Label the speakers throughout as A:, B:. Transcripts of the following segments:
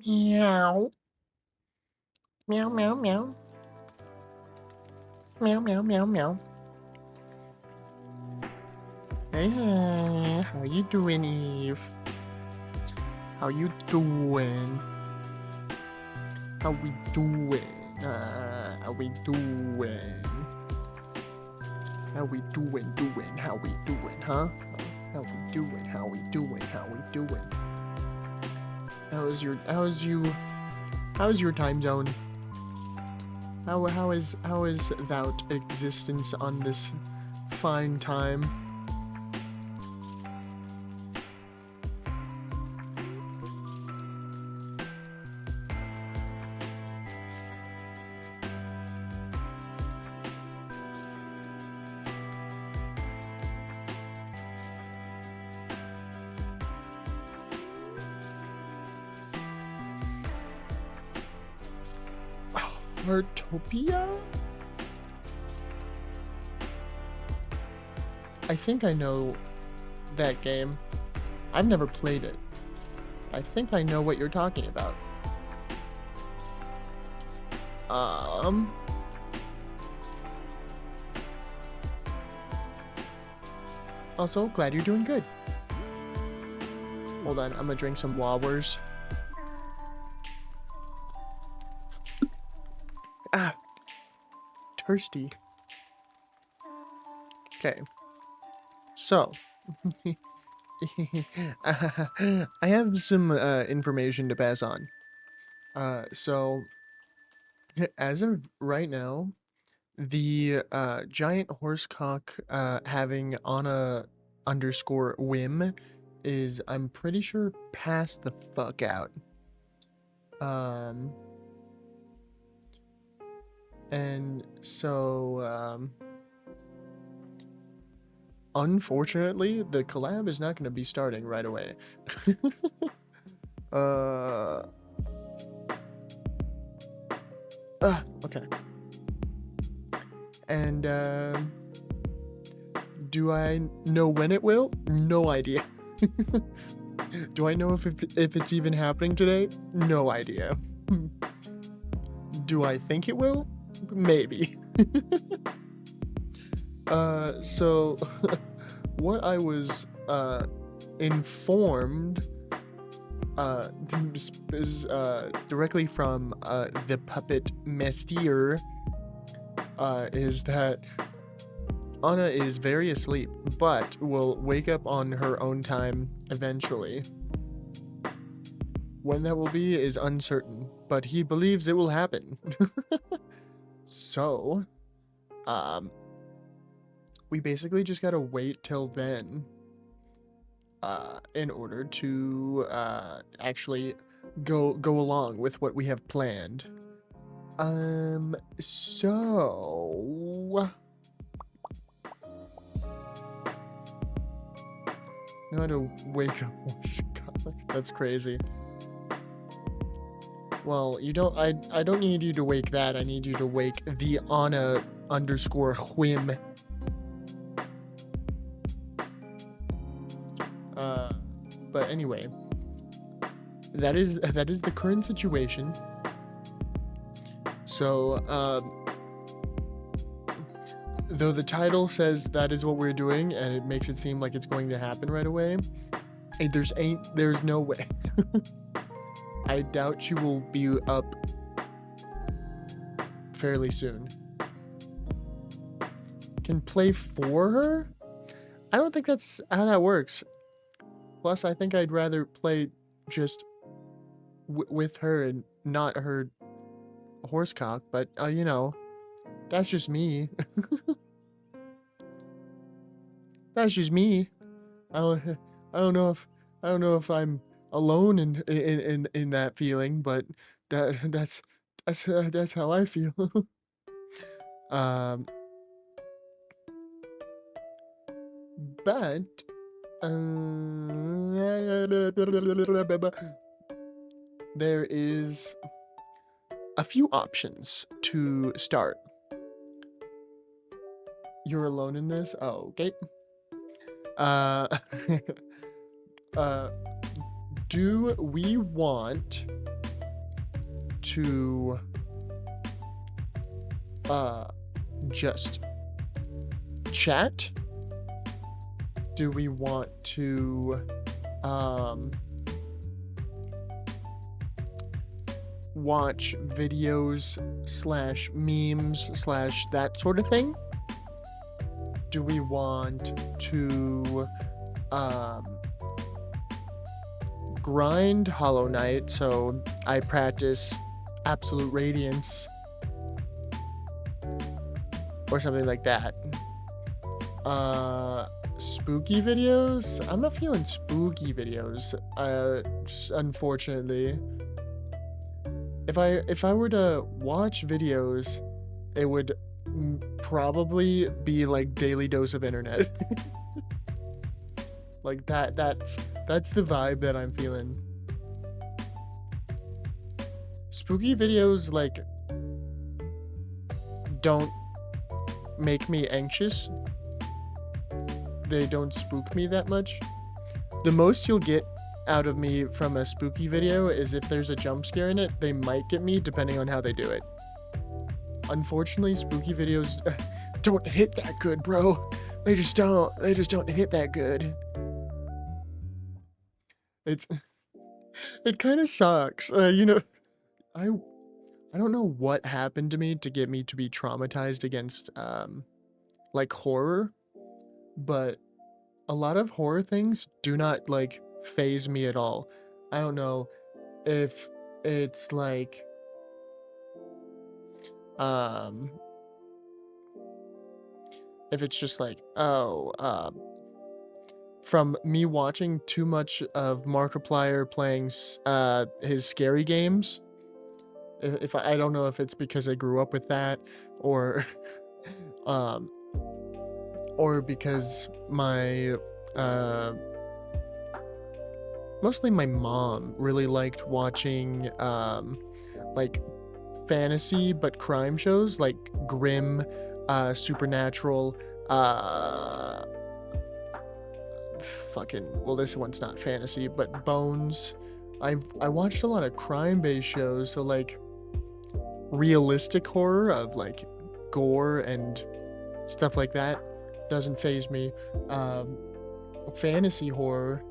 A: Meow. Meow, meow, meow. Meow, meow, meow, meow. Hey, how you doing, Eve? How you doing? How we doing? How we doing? How we doing? How we doing, huh? How we doing? How we doing? How we doing? How's your time zone? How is that existence on this fine time? Heartopia? I think I know that game. I've never played it. I think I know what you're talking about. Also, glad you're doing good. Hold on, I'm gonna drink some Wowers. Thirsty. Okay. So, I have some information to pass on. So, as of right now, the giant horsecock having Anna _ whim is, I'm pretty sure, passed the fuck out. And so, unfortunately, the collab is not going to be starting right away. Okay. And, do I know when it will? No idea. Do I know if it's even happening today? No idea. Do I think it will? Maybe. So what I was informed is directly from the puppet Mestier is that Anna is very asleep, but will wake up on her own time eventually. When that will be is uncertain, but he believes it will happen. So, we basically just gotta wait till then, in order to, actually go along with what we have planned. So... Now I had to wake up. That's crazy. Well, you don't. I don't need you to wake that. I need you to wake the Anna _ whim. But anyway, that is the current situation. So, though the title says that is what we're doing, and it makes it seem like it's going to happen right away, there's no way. I doubt she will be up fairly soon. Can play for her? I don't think that's how that works. Plus, I think I'd rather play just with her and not her horsecock, but, you know, that's just me. That's just me. I don't know if I'm alone in that feeling, but that's how I feel. But there is a few options to start. You're alone in this? Oh, okay. Do we want to just chat? Do we want to watch videos / memes / that sort of thing? Do we want to grind Hollow Knight so I practice Absolute Radiance or something like that? Spooky videos? I'm not feeling spooky videos, unfortunately. If I were to watch videos, it would probably be like Daily Dose of Internet. Like that's the vibe that I'm feeling. Spooky videos like don't make me anxious. They don't spook me that much. The most you'll get out of me from a spooky video is if there's a jump scare in it. They might get me depending on how they do it. Unfortunately, spooky videos don't hit that good, bro. They just don't hit that good. It kind of sucks. You know, I don't know what happened to me to get me to be traumatized against like horror, but a lot of horror things do not like phase me at all. I don't know if it's like if it's just like, from me watching too much of Markiplier playing his scary games. If I don't know if it's because I grew up with that, or because my mostly my mom really liked watching like fantasy but crime shows like Grimm, Supernatural, well, this one's not fantasy, but Bones. I watched a lot of crime-based shows, so like realistic horror of like gore and stuff like that doesn't faze me. Fantasy horror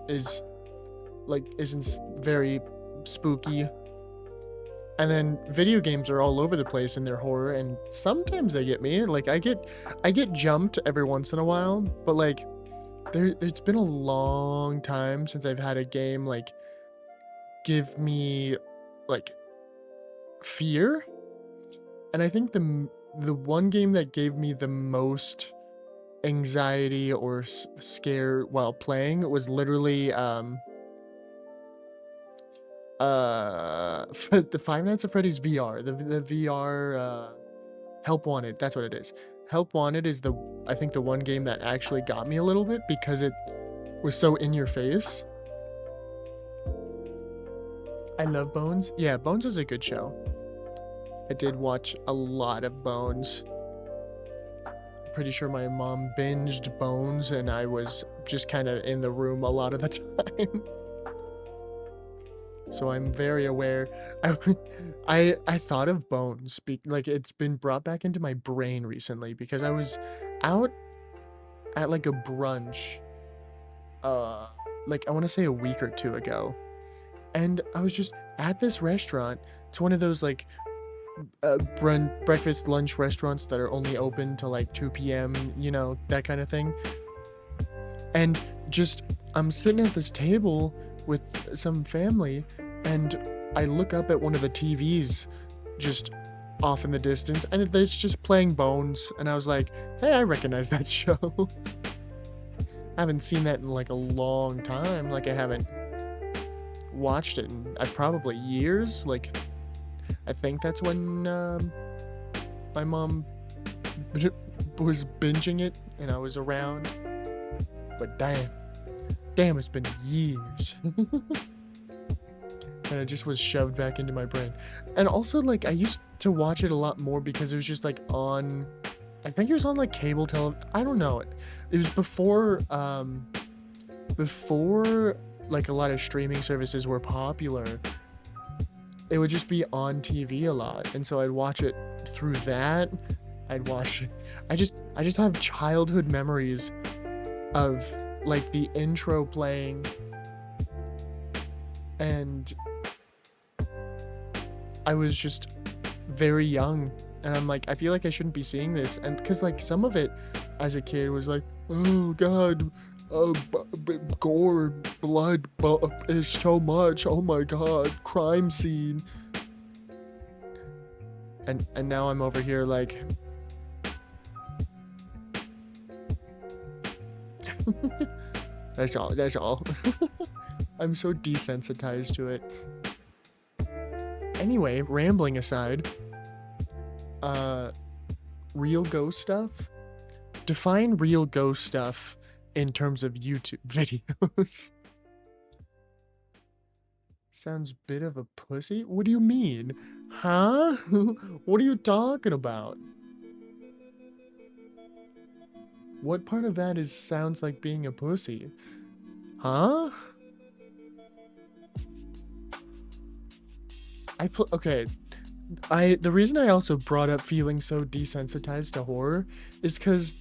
A: isn't very spooky. And then video games are all over the place in their horror, and sometimes they get me. Like I get jumped every once in a while, but like it's been a long time since I've had a game like give me like fear. And I think the one game that gave me the most anxiety or scare while playing was literally the Five Nights at Freddy's VR, the VR Help Wanted. That's what it is. Help Wanted is I think the one game that actually got me a little bit because it was so in your face. I love Bones. Yeah, Bones is a good show. I did watch a lot of Bones. Pretty sure my mom binged Bones and I was just kind of in the room a lot of the time. So I'm very aware. I thought of Bones, like it's been brought back into my brain recently because I was out at like a brunch, like I want to say a week or two ago, and I was just at this restaurant. It's one of those like breakfast lunch restaurants that are only open till like 2 p.m. You know, that kind of thing. And just I'm sitting at this table with some family, and I look up at one of the TVs just off in the distance, and it's just playing Bones, and I was like, hey, I recognize that show. I haven't seen that in like a long time. Like I haven't watched it in probably years. Like I think that's when my mom was binging it and I was around. But damn, it's been years. And it just was shoved back into my brain. And also, like, I used to watch it a lot more because it was just, like, on... I think it was on, like, cable television. I don't know. It was before, like, a lot of streaming services were popular. it would just be on TV a lot, and so I'd watch it through that. I just have childhood memories of like the intro playing, and I was just very young, and I'm like, I feel like I shouldn't be seeing this, and because like some of it as a kid was like, oh god, gore, blood, is so much, oh my god, crime scene, and now I'm over here like that's all. I'm so desensitized to it. Anyway, rambling aside, real ghost stuff. Define real ghost stuff in terms of YouTube videos. Sounds bit of a pussy? What do you mean? Huh? What are you talking about? What part of that sounds like being a pussy? Huh? Okay. The reason I also brought up feeling so desensitized to horror is because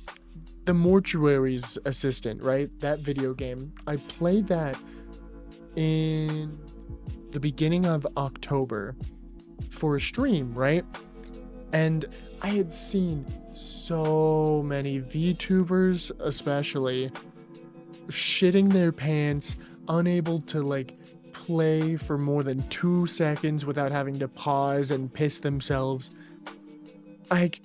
A: the Mortuary's Assistant, right? That video game. I played that in the beginning of October for a stream, right? And I had seen so many VTubers, especially, shitting their pants, unable to like play for more than 2 seconds without having to pause and piss themselves. Like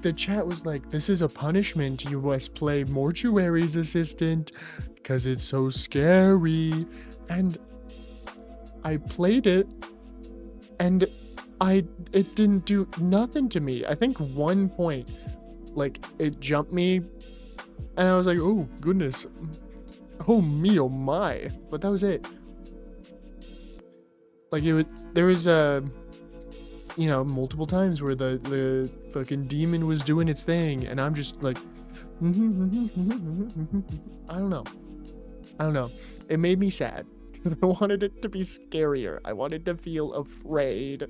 A: the chat was like, this is a punishment, you must play Mortuary's Assistant because it's so scary. And I played it, and it didn't do nothing to me. I think one point, like, it jumped me, and I was like, oh goodness, oh me, oh my. But that was it. Like, there was multiple times where the fucking demon was doing its thing, and I'm just like, I don't know. It made me sad because I wanted it to be scarier. I wanted to feel afraid.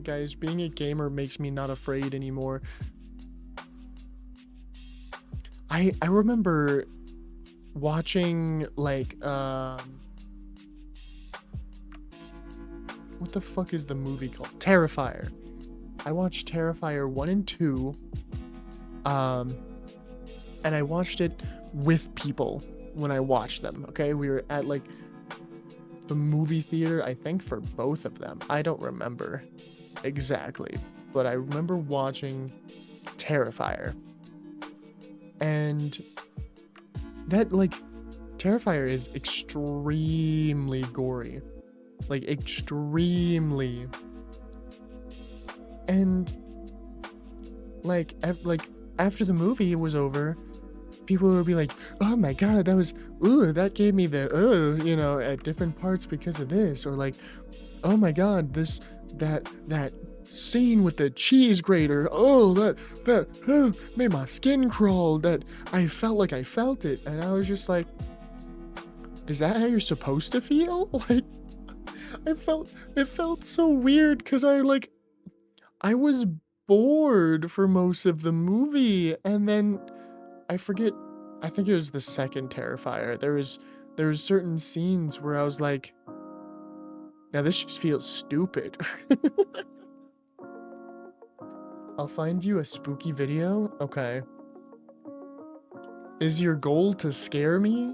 A: Guys, being a gamer makes me not afraid anymore. I remember watching like what the fuck is the movie called? Terrifier. I watched Terrifier 1 and 2. And I watched it with people when I watched them, okay? We were at like the movie theater, I think, for both of them. I don't remember exactly, but I remember watching Terrifier. And that, like, Terrifier is extremely gory. Like, extremely. And, like, after the movie was over, people would be like, oh my god, that gave me the, at different parts because of this. Or like, oh my god, that scene with the cheese grater, that made my skin crawl, that I felt like I felt it. And I was just like, is that how you're supposed to feel? Like, it felt so weird because I was bored for most of the movie, and then I forget, I think it was the second Terrifier. There was certain scenes where I was like, now this just feels stupid. I'll find you a spooky video? Okay. Is your goal to scare me?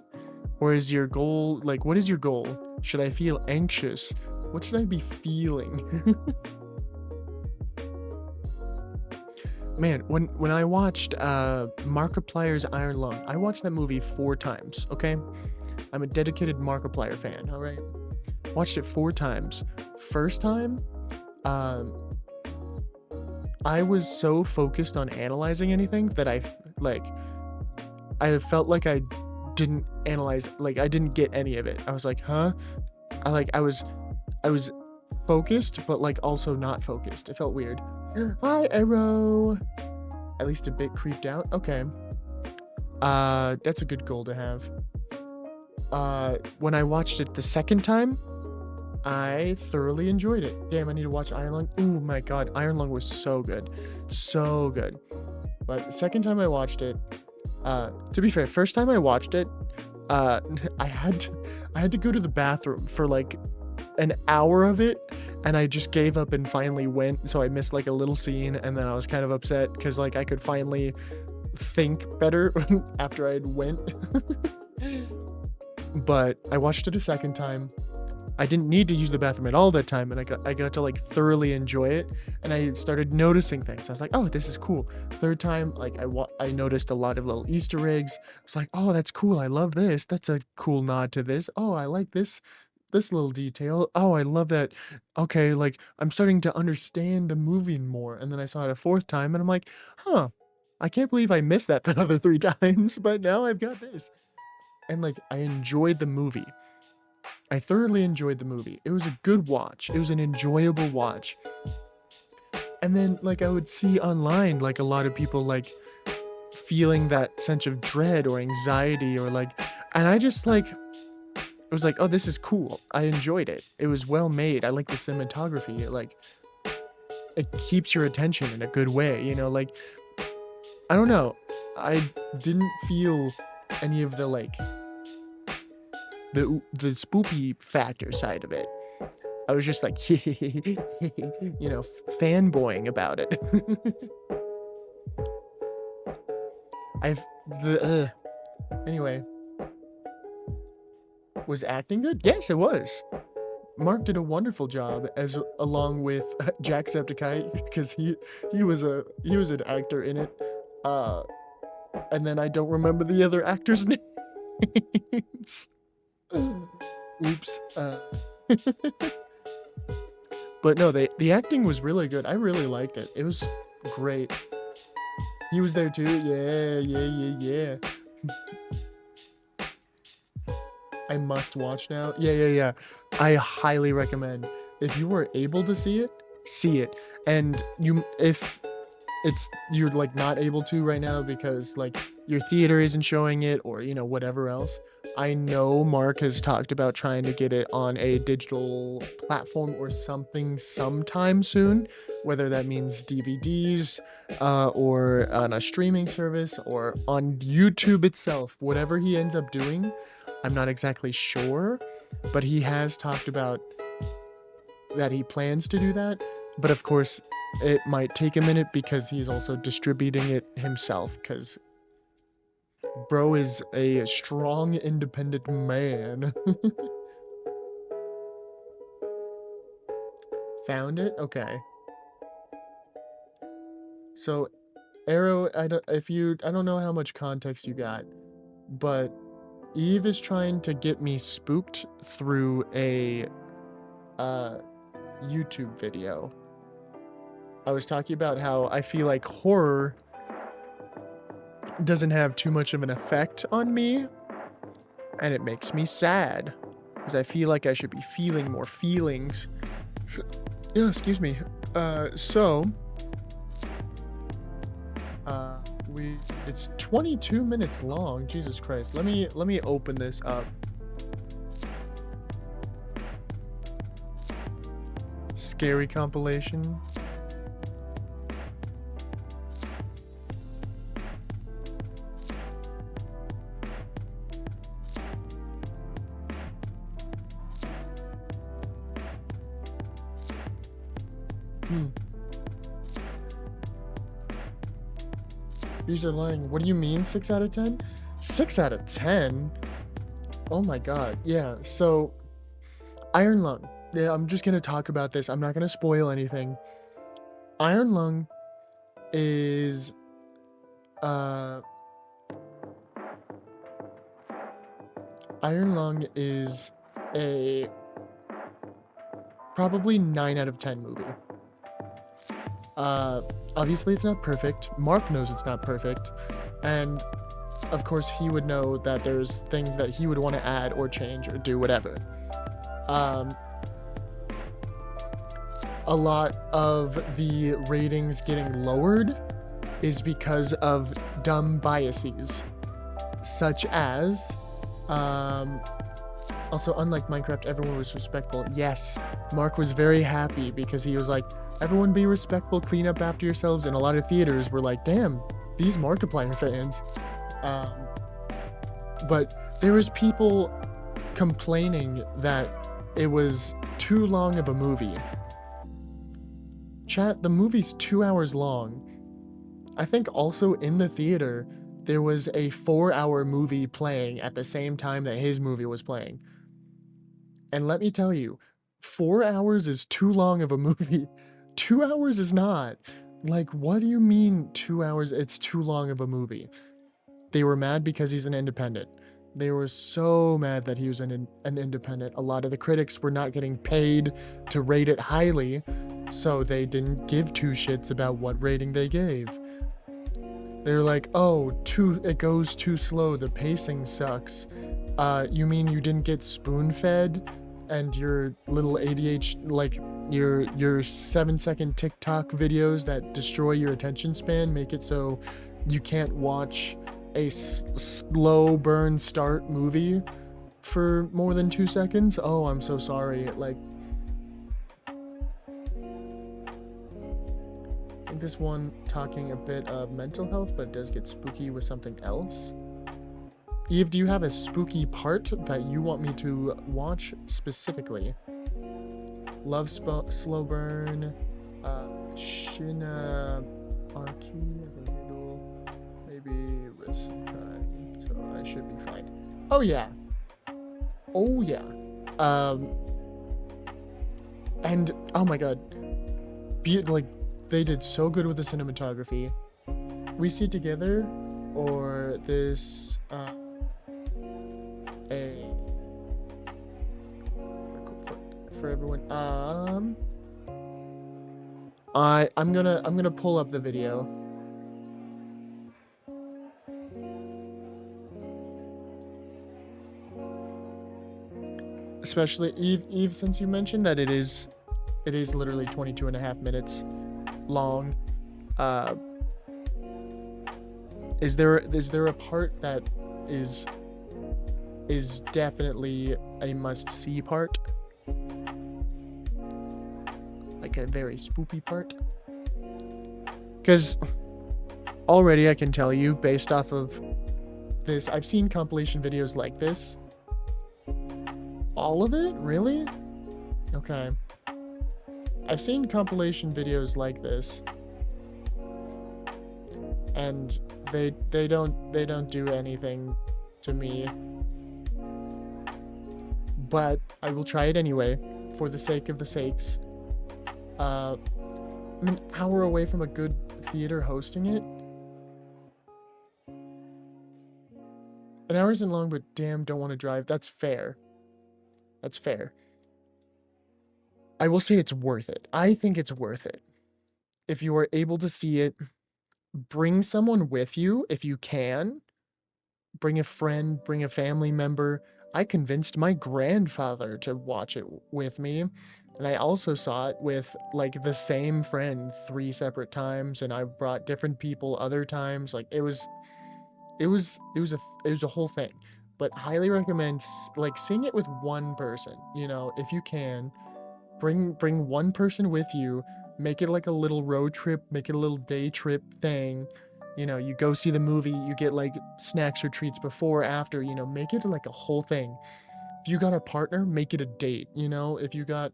A: Or is your goal, like, what is your goal? Should I feel anxious? What should I be feeling? Man, when I watched Markiplier's Iron Lung, I watched that movie 4 times, okay? I'm a dedicated Markiplier fan, alright? Watched it 4 times. First time, I was so focused on analyzing anything that I felt like I didn't analyze, like I didn't get any of it. I was like, huh? I was focused, but like also not focused. It felt weird. Hi, Arrow. at least a bit creeped out. Okay. That's a good goal to have. When I watched it the second time, I thoroughly enjoyed it. Damn, I need to watch Iron Lung. Oh my god, Iron Lung was so good. So good. But the second time I watched it, to be fair, first time I watched it, I had to go to the bathroom for like an hour of it, and I just gave up and finally went, so I missed like a little scene, and then I was kind of upset because like I could finally think better after I had went. But I watched it a second time. I didn't need to use the bathroom at all that time, and I got to like thoroughly enjoy it, and I started noticing things. I was like, oh, this is cool. Third time, like I noticed a lot of little Easter eggs. It's like, oh, that's cool. I love this. That's a cool nod to this. Oh, I like this little detail. Oh, I love that. Okay, like I'm starting to understand the movie more. And then I saw it a fourth time, and I'm like, huh, I can't believe I missed that the other 3 times, but now I've got this. And like I enjoyed the movie. I thoroughly enjoyed the movie. It was a good watch. It was an enjoyable watch. And then like I would see online like a lot of people like feeling that sense of dread or anxiety or like, and I just like, it was like, oh, this is cool. I enjoyed it. It was well made. I like the cinematography. It keeps your attention in a good way, you know, like, I don't know. I didn't feel any of the like the spoopy factor side of it. I was just like, you know, fanboying about it. Anyway, was acting good? Yes, it was. Mark did a wonderful job along with Jacksepticeye, because he was an actor in it. And then I don't remember the other actors' names. Oops. But no, the acting was really good. I really liked it. It was great. He was there too. Yeah. I must watch now. Yeah. I highly recommend. If you were able to see it. And if you're like not able to right now because like your theater isn't showing it or, you know, whatever else. I know Mark has talked about trying to get it on a digital platform or something sometime soon, whether that means DVDs or on a streaming service or on YouTube itself. Whatever he ends up doing, I'm not exactly sure, but he has talked about that he plans to do that. But of course, it might take a minute because he's also distributing it himself, because bro is a strong, independent man. Found it? Okay. So, Arrow, I don't know how much context you got, but Eve is trying to get me spooked through a YouTube video. I was talking about how I feel like horror doesn't have too much of an effect on me, and it makes me sad because I feel like I should be feeling more feelings. Yeah, excuse me. It's 22 minutes long. Jesus Christ. Let me open this up. Scary compilation. These are lying. What do you mean 6 out of 10? 6 out of 10? Oh my god. Yeah, so Iron Lung. Yeah, I'm just gonna talk about this. I'm not gonna spoil anything. Iron Lung is a probably 9 out of 10 movie. Obviously it's not perfect. Mark knows it's not perfect. And of course he would know that there's things that he would want to add or change or do whatever. A lot of the ratings getting lowered is because of dumb biases, such as, also, unlike Minecraft, everyone was respectful. Yes, Mark was very happy because he was like, everyone be respectful, clean up after yourselves, and a lot of theaters were like, damn, these Markiplier fans. But there was people complaining that it was too long of a movie. Chat, the movie's 2 hours long. I think also in the theater, there was a 4-hour movie playing at the same time that his movie was playing. And let me tell you, 4 hours is too long of a movie. 2 hours is not. Like, what do you mean 2 hours? It's too long of a movie. They were mad because he's an independent. They were so mad that he was an independent. A lot of the critics were not getting paid to rate it highly, so they didn't give two shits about what rating they gave. They're like, oh, it goes too slow, the pacing sucks. You mean you didn't get spoon-fed and your little ADHD, like your 7-second TikTok videos that destroy your attention span, make it so you can't watch a slow burn start movie for more than 2 seconds? Oh, I'm so sorry. Like, I think this one talking a bit of mental health, but it does get spooky with something else. Eve, do you have a spooky part that you want me to watch specifically? Love slow burn, Shina Arki, maybe with some time, so I should be fine. Oh yeah. Oh yeah. And oh my god, like they did so good with the cinematography. We see together, or this for everyone. I'm gonna pull up the video. Especially Eve, since you mentioned that it is literally 22.5 minutes long. Is there a part that is definitely a must-see part? Like a very spoopy part? Because already I can tell you, based off of this, I've seen compilation videos like this. All of it? Really? Okay. I've seen compilation videos like this. And they don't do anything to me. But I will try it anyway, for the sake of the sakes. I'm an hour away from a good theater hosting it. An hour isn't long, but damn, don't want to drive. That's fair. That's fair. I will say it's worth it. I think it's worth it. If you are able to see it, bring someone with you if you can. Bring a friend, bring a family member. I convinced my grandfather to watch it with me. And I also saw it with like the same friend 3 separate times, and I brought different people other times. Like it was a whole thing. But highly recommend like seeing it with one person, you know, if you can. Bring one person with you, make it like a little road trip, make it a little day trip thing. You know, you go see the movie, you get like snacks or treats before, after, you know, make it like a whole thing. If you got a partner, make it a date, you know? If you got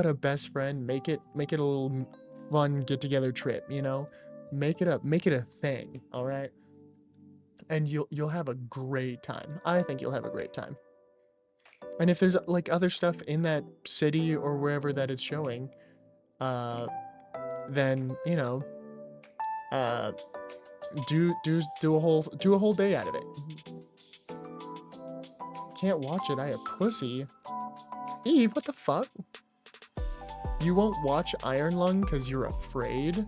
A: a best friend, make it a little fun get together trip, you know? Make it a thing, all right? And you'll have a great time. I think you'll have a great time. And if there's like other stuff in that city or wherever that it's showing, then, you know, do a whole day out of it. Can't watch it, I a pussy. Eve, what the fuck? You won't watch Iron Lung because you're afraid?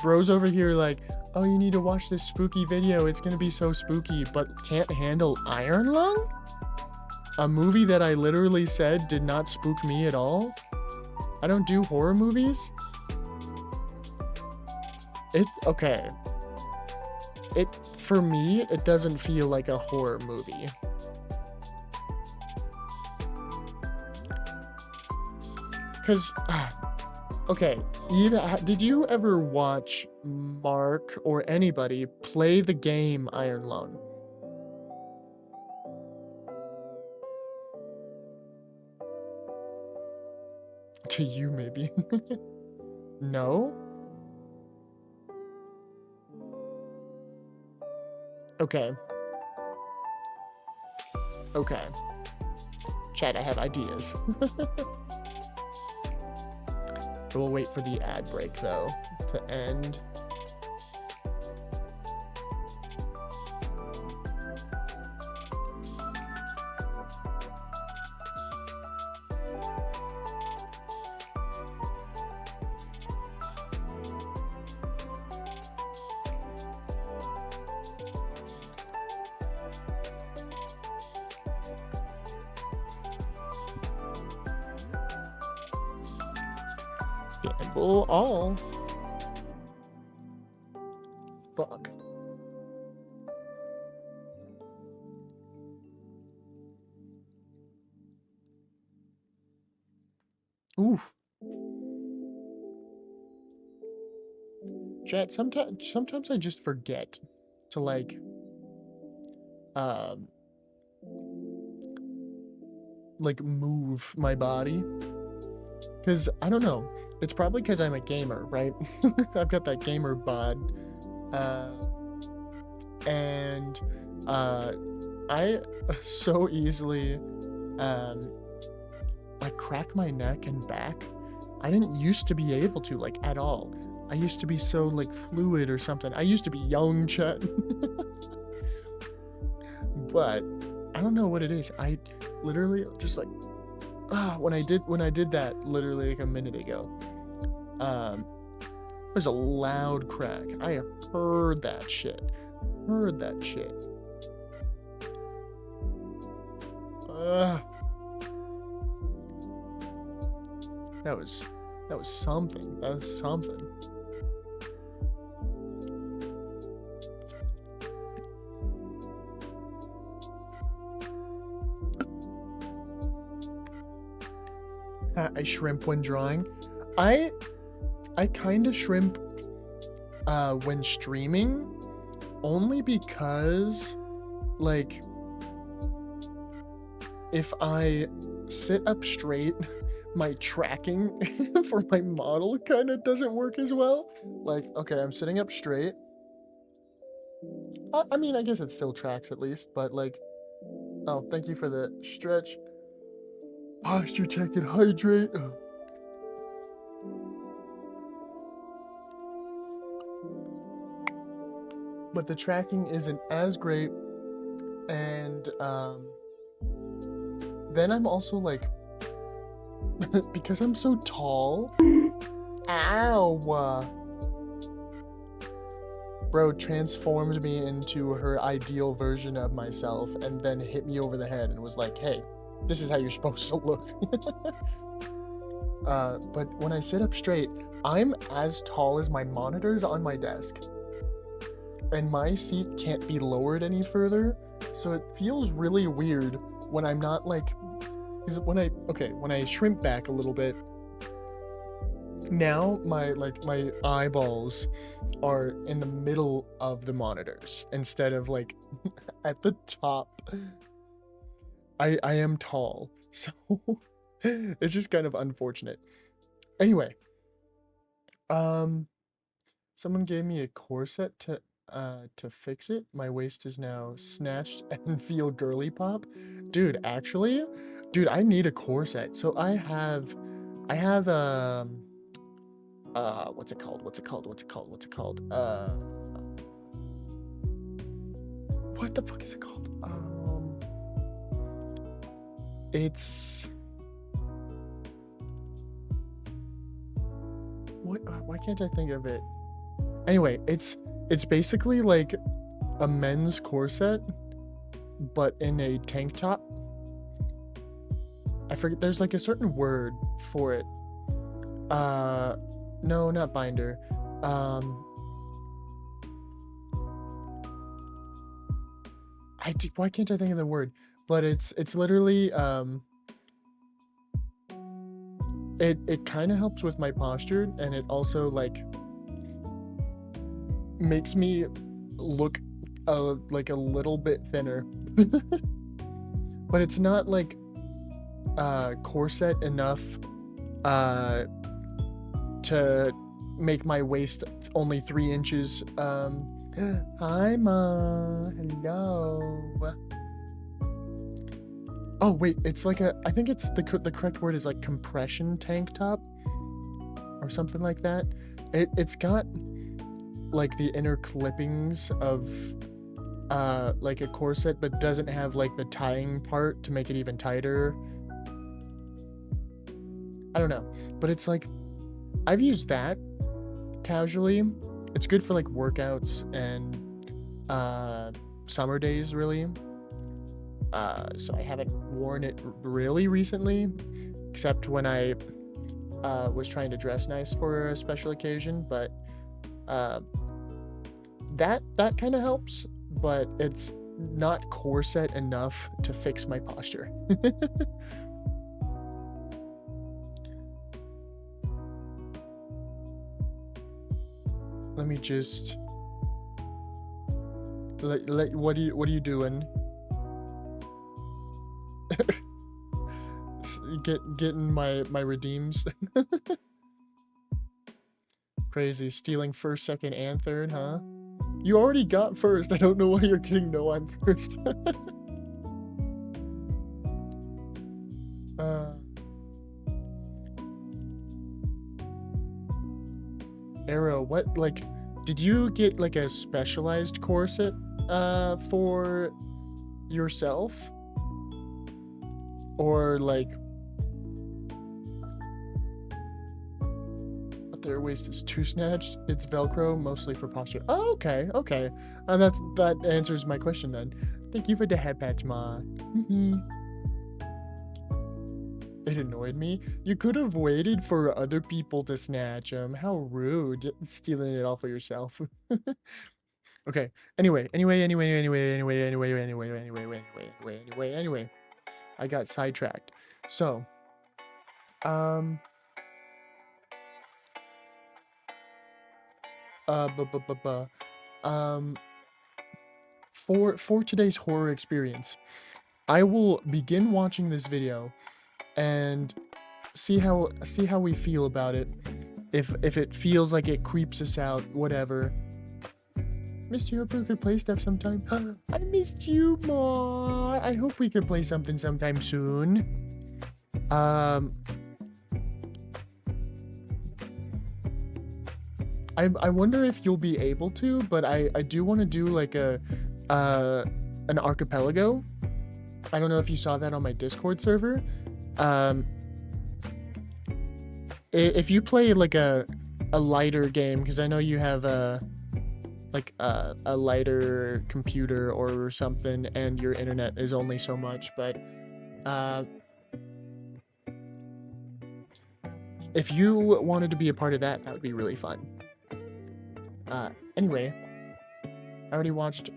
A: Bro's over here like, oh, you need to watch this spooky video, it's gonna be so spooky, but can't handle Iron Lung? A movie that I literally said did not spook me at all? I don't do horror movies? Okay. For me, it doesn't feel like a horror movie. Cause, okay, did you ever watch Mark or anybody play the game Iron Lung? To you, maybe. No? Okay. Okay. Chat, I have ideas. We'll wait for the ad break, though, to end. Gamble all. Fuck. Oof. Chat, sometimes I just forget to like move my body. Cause I don't know. It's probably because I'm a gamer, right? I've got that gamer bod. And I so easily like crack my neck and back. I didn't used to be able to, like, at all. I used to be so like fluid or something. I used to be young, chat. But I don't know what it is. I literally just like when I did that literally like a minute ago, it was a loud crack. I heard that shit. That was something. I shrimp when drawing. I kind of shrimp when streaming, only because like if I sit up straight, my tracking for my model kind of doesn't work as well. Like, okay, I'm sitting up straight. I mean, I guess it still tracks at least, but like, oh, thank you for the stretch. Posture check and hydrate. But the tracking isn't as great, and then I'm also like, because I'm so tall. Ow! Bro transformed me into her ideal version of myself and then hit me over the head and was like, hey, this is how you're supposed to look. But when I sit up straight, I'm as tall as my monitors on my desk. And my seat can't be lowered any further, so it feels really weird when I'm not like, because when I shrimp back a little bit, now my eyeballs are in the middle of the monitors instead of like at the top. I am tall, so it's just kind of unfortunate. Anyway, someone gave me a corset to fix it. My waist is now snatched and feel girly pop. Dude, actually, I need a corset. So I have what's it called? What the fuck is it called? It's why can't I think of it? Anyway, it's basically like a men's corset, but in a tank top. I forget, there's like a certain word for it. No, not binder. Why can't I think of the word? But it's literally, it kind of helps with my posture, and it also like makes me look like a little bit thinner. But it's not like corset enough to make my waist only 3 inches. Hi Ma, hello. Oh wait, it's like I think it's the correct word is like compression tank top or something like that. It's got like the inner clippings of like a corset, but doesn't have like the tying part to make it even tighter. I don't know, but it's like I've used that casually. It's good for like workouts and summer days, really. So I haven't worn it really recently, except when I was trying to dress nice for a special occasion. But that kind of helps, but it's not corset enough to fix my posture. Let me just what are you doing? Getting my redeems. Crazy, stealing first, second, and third, huh? You already got first. I don't know why you're getting no, I'm first. Arrow, what, like, did you get like a specialized corset for yourself? Or like their waist is too snatched? It's Velcro, mostly for posture. Oh, okay. That answers my question then. Thank you for the head pat, Ma. It annoyed me. You could have waited for other people to snatch them. How rude, stealing it all for yourself. Okay. Anyway. I got sidetracked. So, for today's horror experience, I will begin watching this video and see how we feel about it. If it feels like it creeps us out, whatever. Missed you. Hope we could play stuff sometime. I missed you, Ma. I hope we could play something sometime soon. I wonder if you'll be able to, but I do want to do like an archipelago. I don't know if you saw that on my Discord server. If you play like a lighter game, because I know you have a lighter computer or something, and your internet is only so much, but if you wanted to be a part of that, that would be really fun. Anyway, I already watched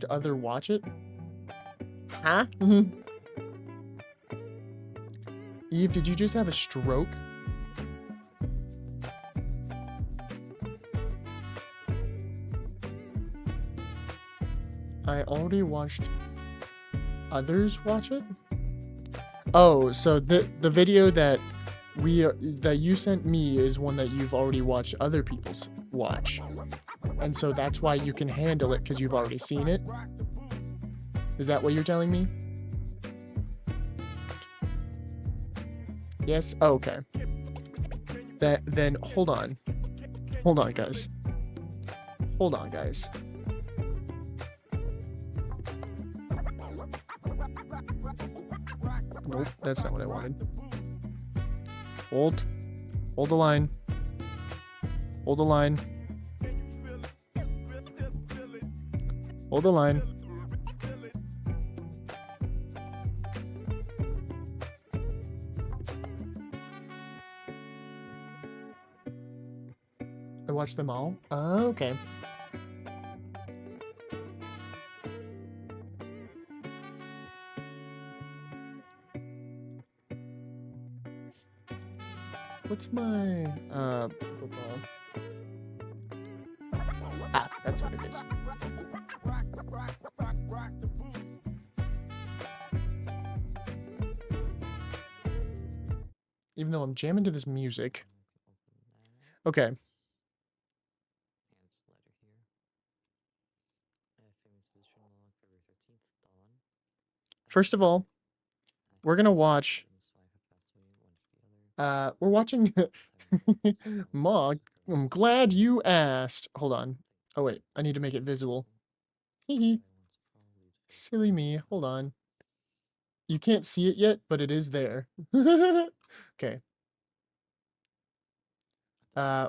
A: other watch it. Huh? Eve, did you just have a stroke? I already watched others watch it. Oh, so the video that you sent me is one that you've already watched other people's watch, and so that's why you can handle it, because you've already seen it. Is that what you're telling me? Yes. Oh, okay. Then hold on, guys. Nope, that's not what I wanted. Hold the line. Hold the line. watch them all? Oh, okay. What's my football? Ah, that's what it is. Even though I'm jamming to this music. Okay. First of all, we're gonna watch. We're watching. Ma, I'm glad you asked. Hold on. Oh wait, I need to make it visible. Hee. Silly me. Hold on. You can't see it yet, but it is there. Okay.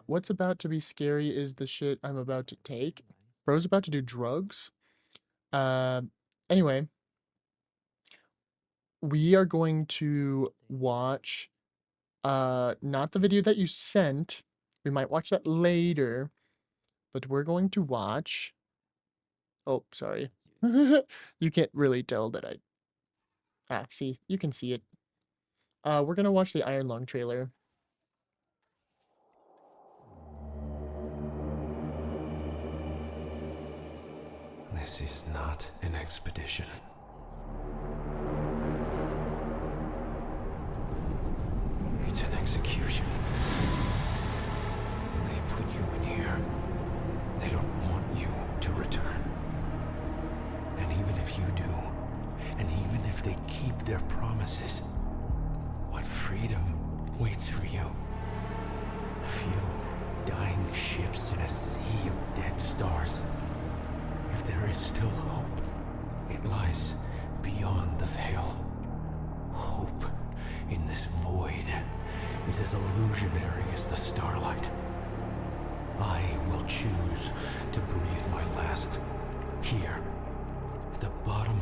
A: What's about to be scary is the shit I'm about to take. Bro's about to do drugs. Anyway. We are going to watch, not the video that you sent. We might watch that later. But we're going to watch... Oh, sorry. You can't really tell that I... Ah, see, you can see it. We're gonna watch the Iron Lung trailer.
B: This is not an expedition. It's an execution. When they put you in here, they don't want you to return. And even if you do, and even if they keep their promises, what freedom waits for you? A few dying ships in a sea of dead stars. If there is still hope, it lies beyond the veil. Hope in this void is as illusionary as the starlight. I will choose to breathe my last here, at the bottom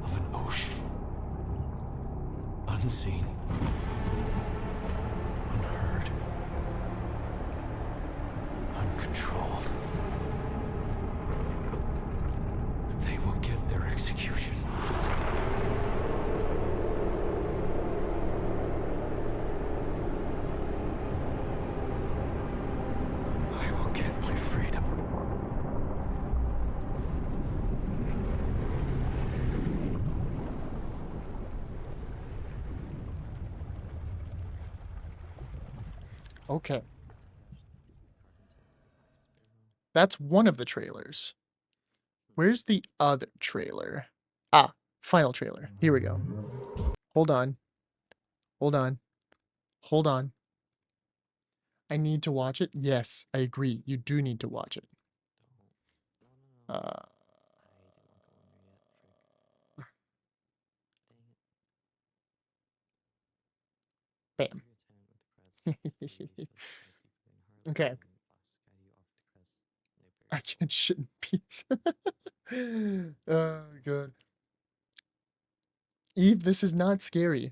B: of an ocean. Unseen, unheard, uncontrolled. They will get their execution. I will get my freedom.
A: Okay. That's one of the trailers. Where's the other trailer? Ah, final trailer. Here we go. Hold on. Hold on. Hold on. I need to watch it? Yes, I agree. You do need to watch it. Bam. Okay. I can't shit in peace. Oh, God. Eve, this is not scary.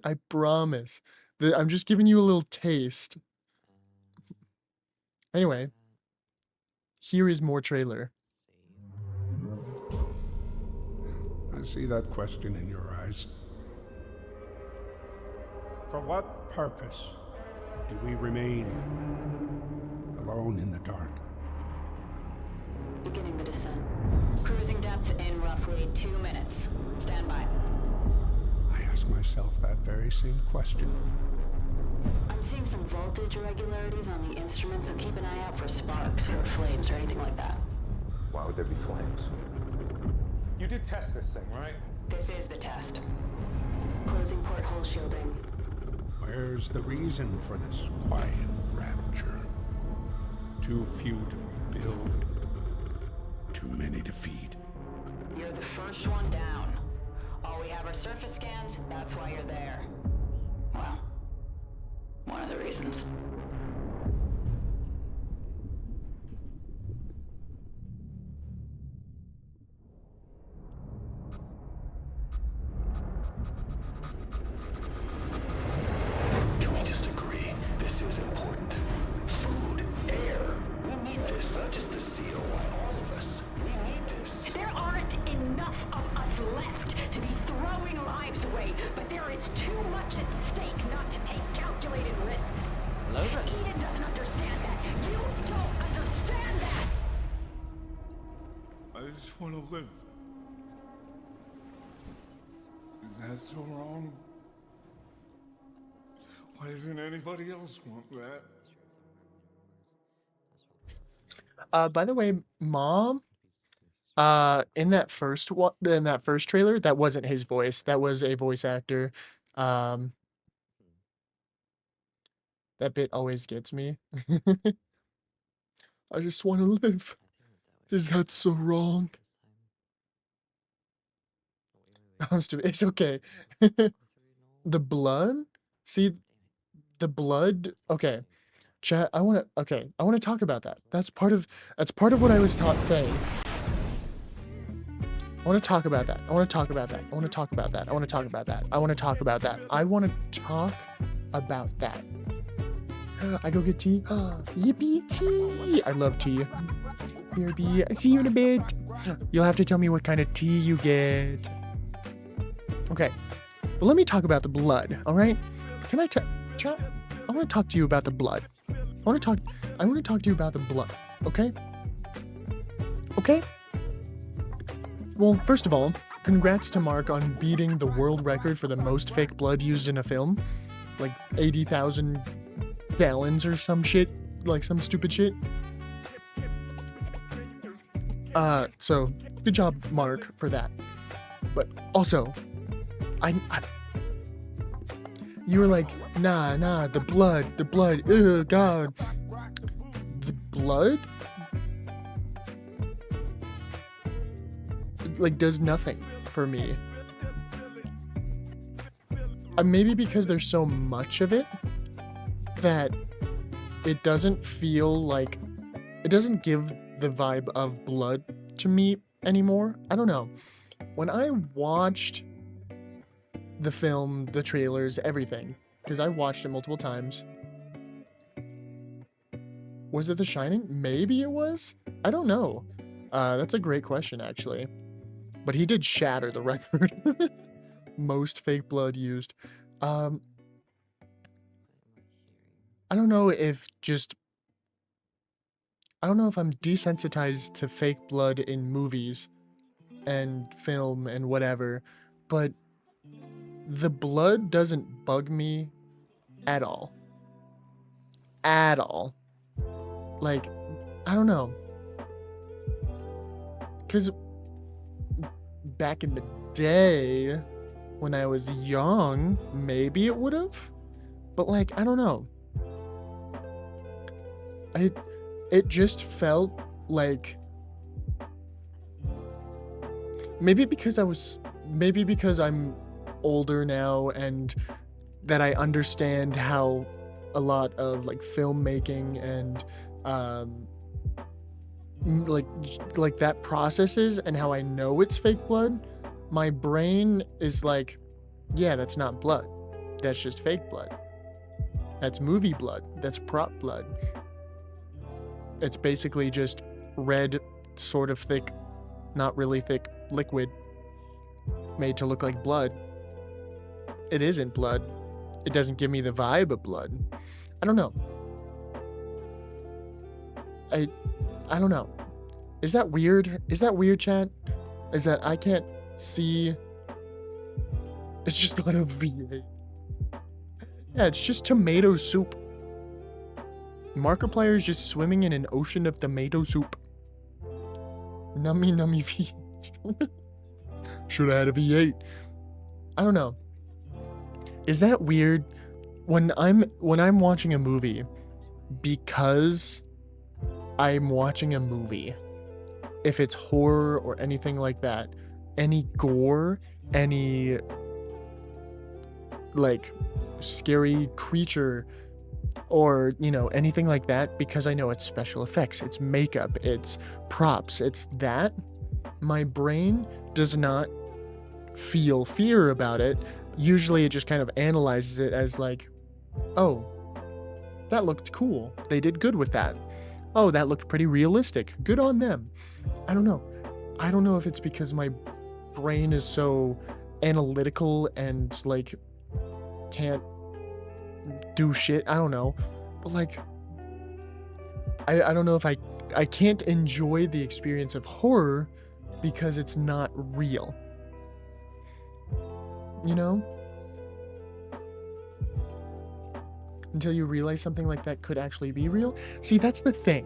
A: I promise. I'm just giving you a little taste. Anyway. Here is more trailer.
C: I see that question in your eyes. For what purpose do we remain alone in the dark?
D: Beginning the descent. Cruising depth in roughly 2 minutes. Stand by.
C: I ask myself that very same question.
D: I'm seeing some voltage irregularities on the instrument, so keep an eye out for sparks or flames or anything like that.
E: Why would there be flames? You did test this thing, right?
D: This is the test. Closing porthole shielding.
C: Where's the reason for this quiet rapture? Too few to rebuild, too many to feed.
D: You're the first one down. All we have are surface scans, that's why you're there. Well, one of the reasons.
B: Can we just agree this is important? Food, air, to seal why all of us, we need this.
D: There aren't enough of us left to be throwing lives away, but there is too much at stake not to take calculated risks.
A: Hello there.
D: Eden doesn't understand that. You don't understand that.
C: I just want to live. Is that so wrong? Why doesn't anybody else want that?
A: By the way, Mom, in that first trailer, that wasn't his voice. That was a voice actor. That bit always gets me. I just want to live. Is that so wrong? I'm stupid. It's okay. The blood? See, the blood? Okay. Chat, I want to talk about that. That's part of what I was saying. I want to talk about that. I want to talk about that. I want to talk about that. I want to talk about that. I want to talk about that. I want to talk about that. I go get tea. Yippee tea. I love tea. Here, B. See you in a bit. You'll have to tell me what kind of tea you get. Okay. Well, let me talk about the blood, all right? Can I chat? I want to talk to you about the blood. I want to talk to you about the blood, okay? Okay? Well, first of all, congrats to Mark on beating the world record for the most fake blood used in a film. Like 80,000 gallons or some shit. Like some stupid shit. So, good job, Mark, for that. But also, you were like, nah, the blood, ugh, God. The blood? Like, does nothing for me. Maybe because there's so much of it that it doesn't feel like, it doesn't give the vibe of blood to me anymore. I don't know. When I watched the film, the trailers, everything, because I watched it multiple times. Was it The Shining? Maybe it was? I don't know. That's a great question, actually. But he did shatter the record. Most fake blood used. I don't know if I'm desensitized to fake blood in movies and film and whatever, but the blood doesn't bug me at all. At all. Like, I don't know. Because back in the day, when I was young, maybe it would have. But, like, I don't know. It just felt like... Maybe because I'm older now and that I understand how a lot of like filmmaking and like that processes and how I know it's fake blood, my brain is like, yeah, that's not blood. That's just fake blood. That's movie blood. That's prop blood. It's basically just red, sort of thick, not really thick liquid made to look like blood. It isn't blood. It doesn't give me the vibe of blood. I don't know. I don't know. Is that weird? Is that weird, chat? Is that I can't see... It's just not a V8. Yeah, it's just tomato soup. Markiplier is just swimming in an ocean of tomato soup. Nummy V8. Should have had a V8. I don't know. Is that weird? When I'm watching a movie, because I'm watching a movie, if it's horror or anything like that, any gore, any like scary creature, or anything like that, because I know it's special effects, it's makeup, it's props, it's that, my brain does not feel fear about it. Usually it just kind of analyzes it as like, oh, that looked cool, they did good with that. oh, that looked pretty realistic. Good on them. I don't know. I don't know if it's because my brain is so analytical and like can't do shit. I don't know. But like I don't know if I can't enjoy the experience of horror because it's not real. You know? Until you realize something like that could actually be real. See, that's the thing.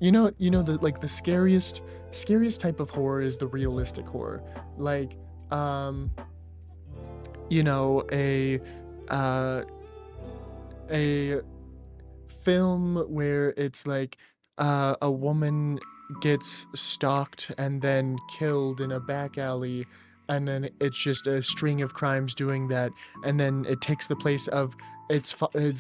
A: You know the like the scariest type of horror is the realistic horror. Like you know, a film where it's like a woman gets stalked and then killed in a back alley, and then it's just a string of crimes doing that, and then it takes the place of its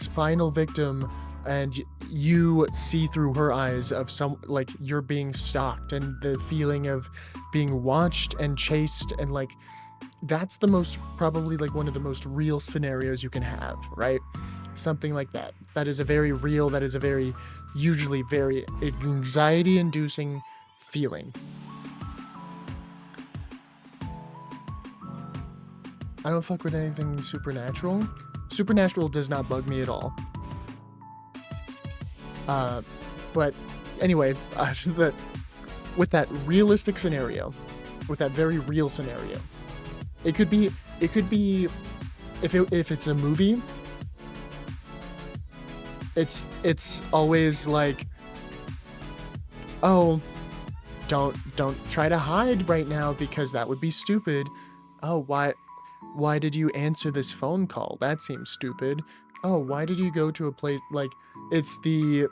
A: final victim, and you see through her eyes of some, like, you're being stalked and the feeling of being watched and chased, and like that's the most, probably like one of the most real scenarios you can have, right? Something like that. That is a very real, that is a very, usually very anxiety inducing feeling. I don't fuck with anything supernatural. Supernatural does not bug me at all. But anyway, with that realistic scenario, with that very real scenario, it could be if it's a movie, it's always like, oh, don't try to hide right now because that would be stupid. Oh, why did you answer this phone call? That seems stupid. Oh, why did you go to a place, like, it's the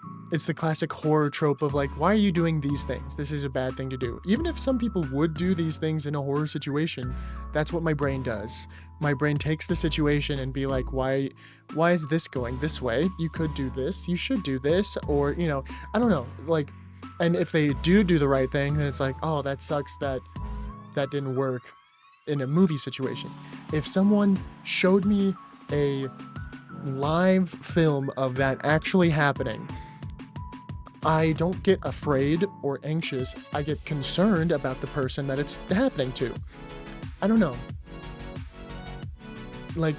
A: classic horror trope of like, why are you doing these things? This is a bad thing to do. Even if some people would do these things in a horror situation, that's what my brain does. My brain takes the situation and be like, why is this going this way? You could do this, you should do this, or, you know, I don't know, like, and if they do the right thing, then it's like, oh, that sucks that didn't work in a movie situation. If someone showed me a live film of that actually happening, I don't get afraid or anxious. I get concerned about the person that it's happening to. I don't know. Like,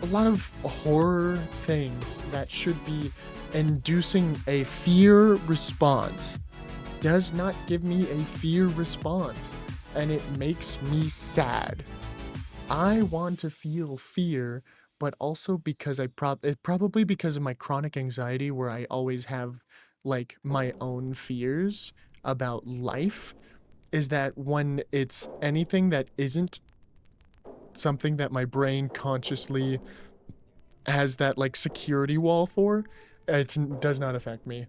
A: a lot of horror things that should be inducing a fear response does not give me a fear response, and it makes me sad. I want to feel fear, but also because probably because of my chronic anxiety, where I always have like my own fears about life, is that when it's anything that isn't something that my brain consciously has that like security wall for, it does not affect me.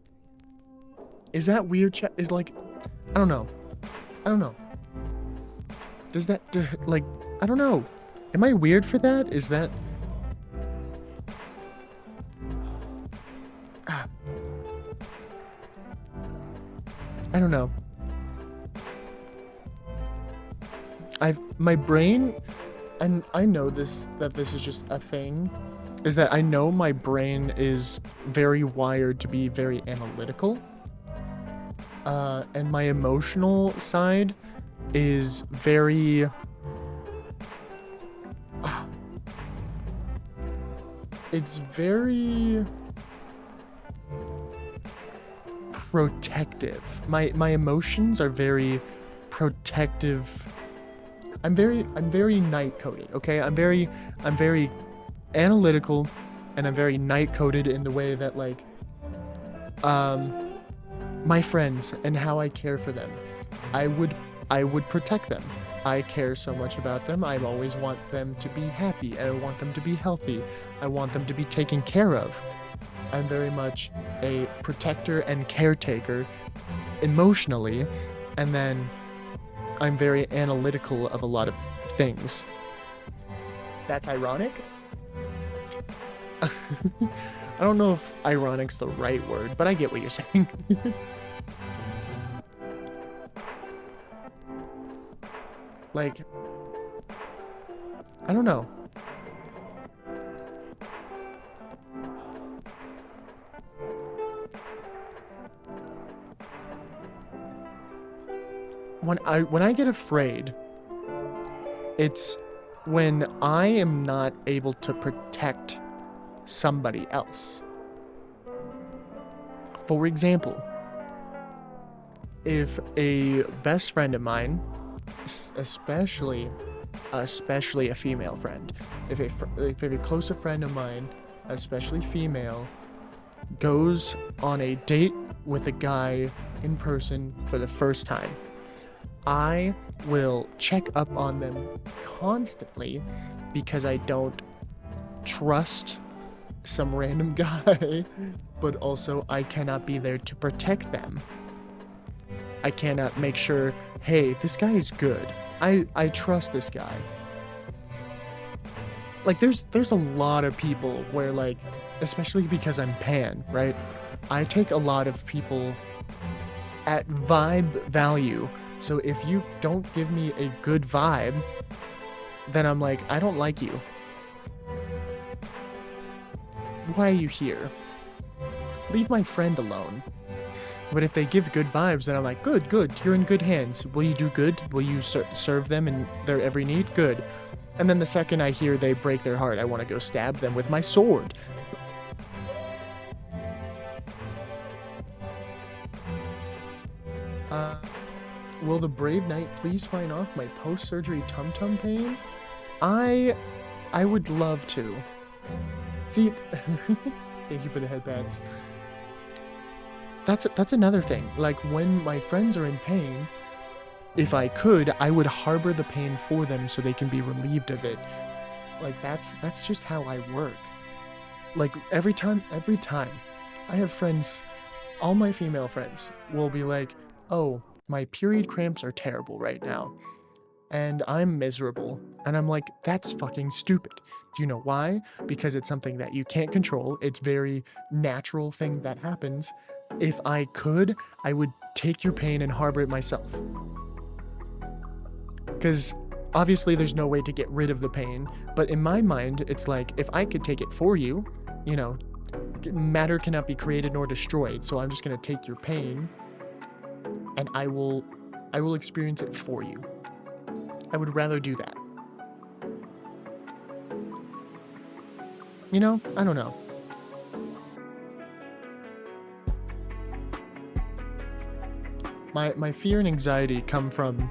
A: Is that weird? Is like, I don't know. Does that, like, I don't know. Am I weird for that? Is that... I don't know. My brain, and I know that this is just a thing, is that I know my brain is very wired to be very analytical. And my emotional side is very it's very protective. My emotions are very protective. I'm very night coded, okay? I'm very analytical, and I'm very night coded in the way that, like, my friends and how I care for them. I would protect them. I care so much about them. I always want them to be happy. I want them to be healthy. I want them to be taken care of. I'm very much a protector and caretaker emotionally, and then I'm very analytical of a lot of things. That's ironic? I don't know if ironic's the right word, but I get what you're saying. Like, I don't know. when I get afraid, it's when I am not able to protect somebody else. For example, if a best friend of mine, especially a female friend, if a closer friend of mine, especially female, goes on a date with a guy in person for the first time, I will check up on them constantly because I don't trust some random guy, but also I cannot be there to protect them. I cannot make sure, hey, this guy is good. I trust this guy. Like, there's a lot of people where, like, especially because I'm pan, right? I take a lot of people at vibe value. So if you don't give me a good vibe, then I'm like, I don't like you. Why are you here? Leave my friend alone. But if they give good vibes, then I'm like, good, you're in good hands. Will you do good? Will you serve them in their every need? Good. And then the second I hear they break their heart, I want to go stab them with my sword. Will the Brave Knight please sign off my post-surgery tum-tum pain? I would love to. See, thank you for the headbands. That's another thing. Like, when my friends are in pain, if I could, I would harbor the pain for them so they can be relieved of it. Like, that's just how I work. Like, every time, I have friends, all my female friends will be like, oh, my period cramps are terrible right now, and I'm miserable. And I'm like, that's fucking stupid. Do you know why? Because it's something that you can't control. It's very natural thing that happens. If I could, I would take your pain and harbor it myself. Because obviously there's no way to get rid of the pain, but in my mind, it's like, if I could take it for you, you know, matter cannot be created nor destroyed, so I'm just gonna take your pain, and I will experience it for you. I would rather do that. You know, I don't know. My fear and anxiety come from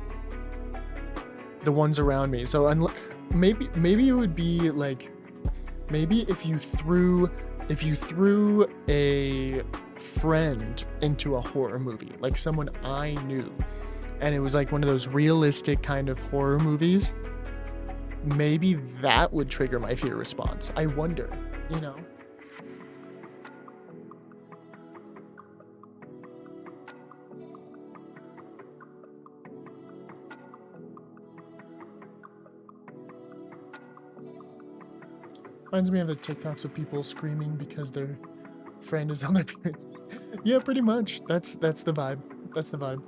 A: the ones around me. So maybe it would be like, maybe if you threw a friend into a horror movie, like someone I knew, and it was like one of those realistic kind of horror movies, maybe that would trigger my fear response. I wonder, you know? Reminds me of the TikToks of people screaming because their friend is on their period. Yeah, pretty much. That's the vibe. That's the vibe.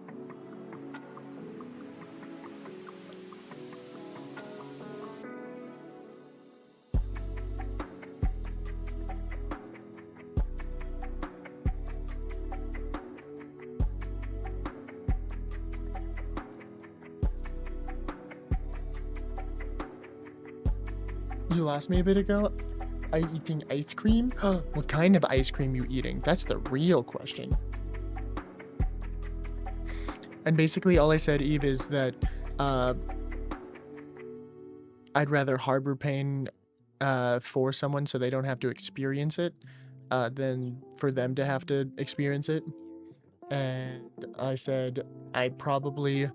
A: You asked me a bit ago, are you eating ice cream? What kind of ice cream you eating? That's the real question. And basically all I said, Eve, is that I'd rather harbor pain for someone so they don't have to experience it than for them to have to experience it. And I said I probably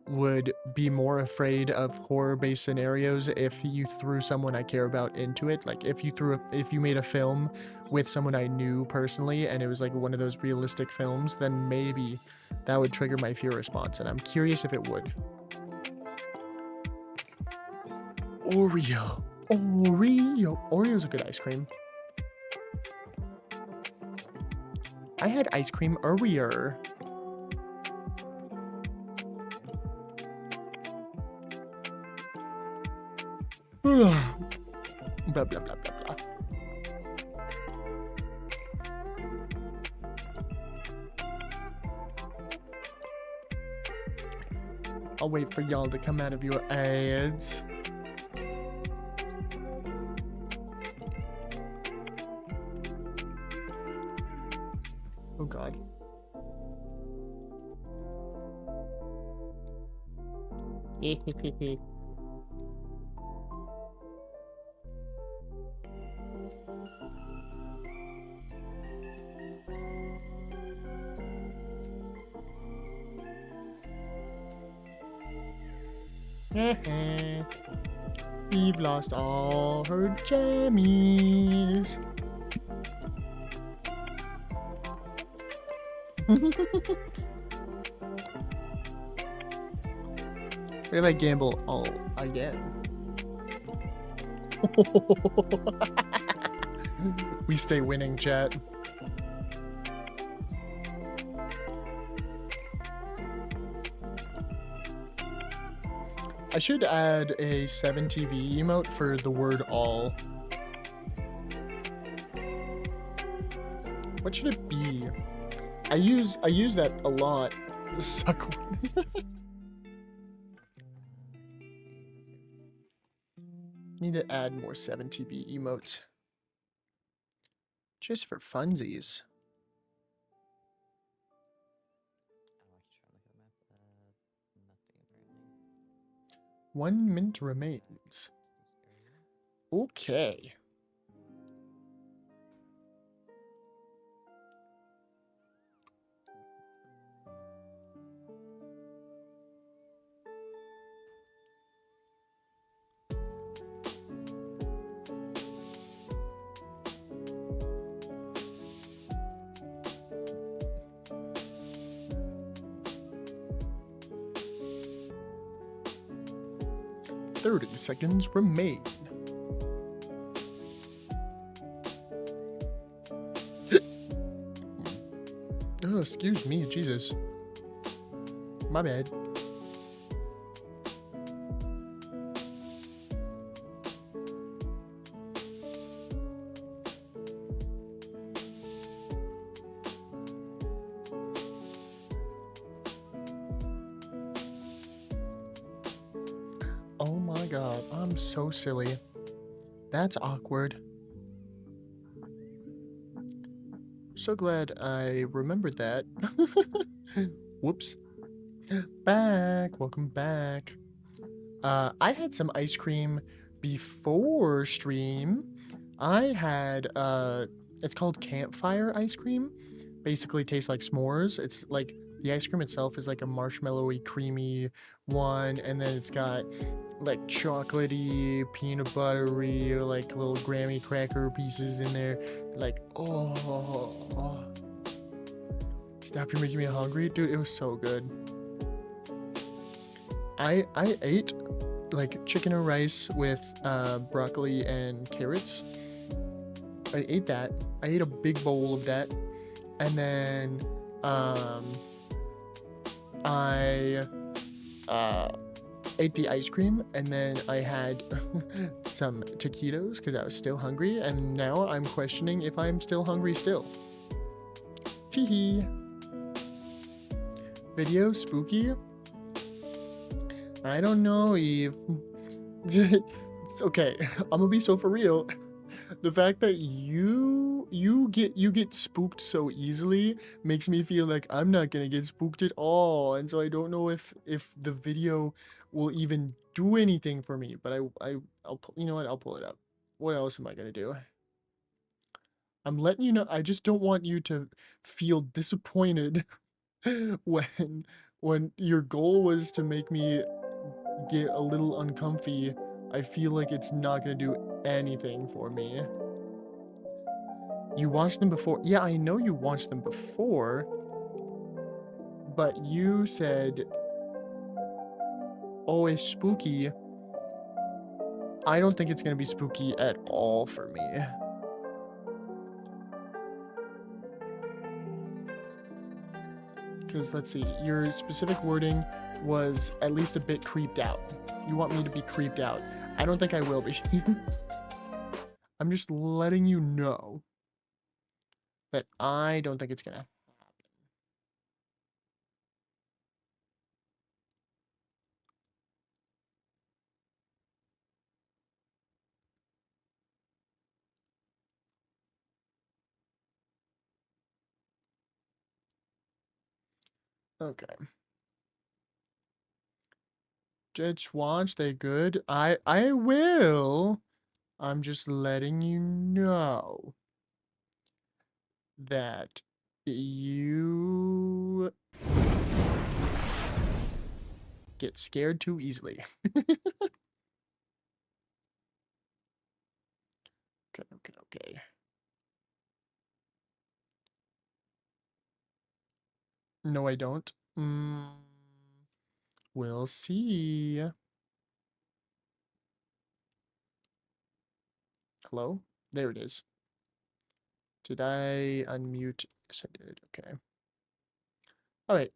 A: would be more afraid of horror-based scenarios if you threw someone I care about into it. Like if you made a film with someone I knew personally and it was like one of those realistic films, then maybe that would trigger my fear response, and I'm curious if it would. Oreo's a good ice cream. I had ice cream earlier. Blah, blah, blah, blah, blah. I'll wait for y'all to come out of your ads. Oh god. We've lost all her jammies. What if I gamble all again? We stay winning, chat. I should add a 7TV emote for the word all. What should it be? I use that a lot. Suck one. Need to add more 7TV emotes. Just for funsies.
F: I
A: 1 minute remains. Okay. "30 seconds remain." Oh, excuse me, Jesus. My bad. Oh my god, I'm so silly. That's awkward. So glad I remembered that. Whoops. Back. Welcome back. I had some ice cream before stream. I had, it's called campfire ice cream. Basically tastes like s'mores. It's like, the ice cream itself is like a marshmallowy, creamy one, and then it's got like chocolatey, peanut buttery, or like little graham cracker pieces in there. Like, oh. Stop, you're making me hungry. Dude, it was so good. I ate like chicken and rice with broccoli and carrots. I ate that. I ate a big bowl of that. And then I ate the ice cream, and then I had some taquitos because I was still hungry, and now I'm questioning if I'm still hungry still. Teehee. Video spooky? I don't know, Eve. Okay, I'm gonna be so for real. The fact that you get spooked so easily makes me feel like I'm not gonna get spooked at all, and so I don't know if the video will even do anything for me. But I'll you know what, I'll pull it up. What else am I gonna do? I'm letting you know. I just don't want you to feel disappointed when your goal was to make me get a little uncomfy. I feel like it's not gonna do anything for me. You watched them before? Yeah, I know you watched them before, but you said, oh, it's spooky. I don't think it's gonna be spooky at all for me. Because let's see, your specific wording was at least a bit creeped out. You want me to be creeped out. I don't think I will be. I'm just letting you know that I don't think it's gonna happen. Okay. Just watch, they good. I will. I'm just letting you know that you get scared too easily. Okay. No, I don't. We'll see. Hello? There it is. Did I unmute? Yes, I did. Okay. All right.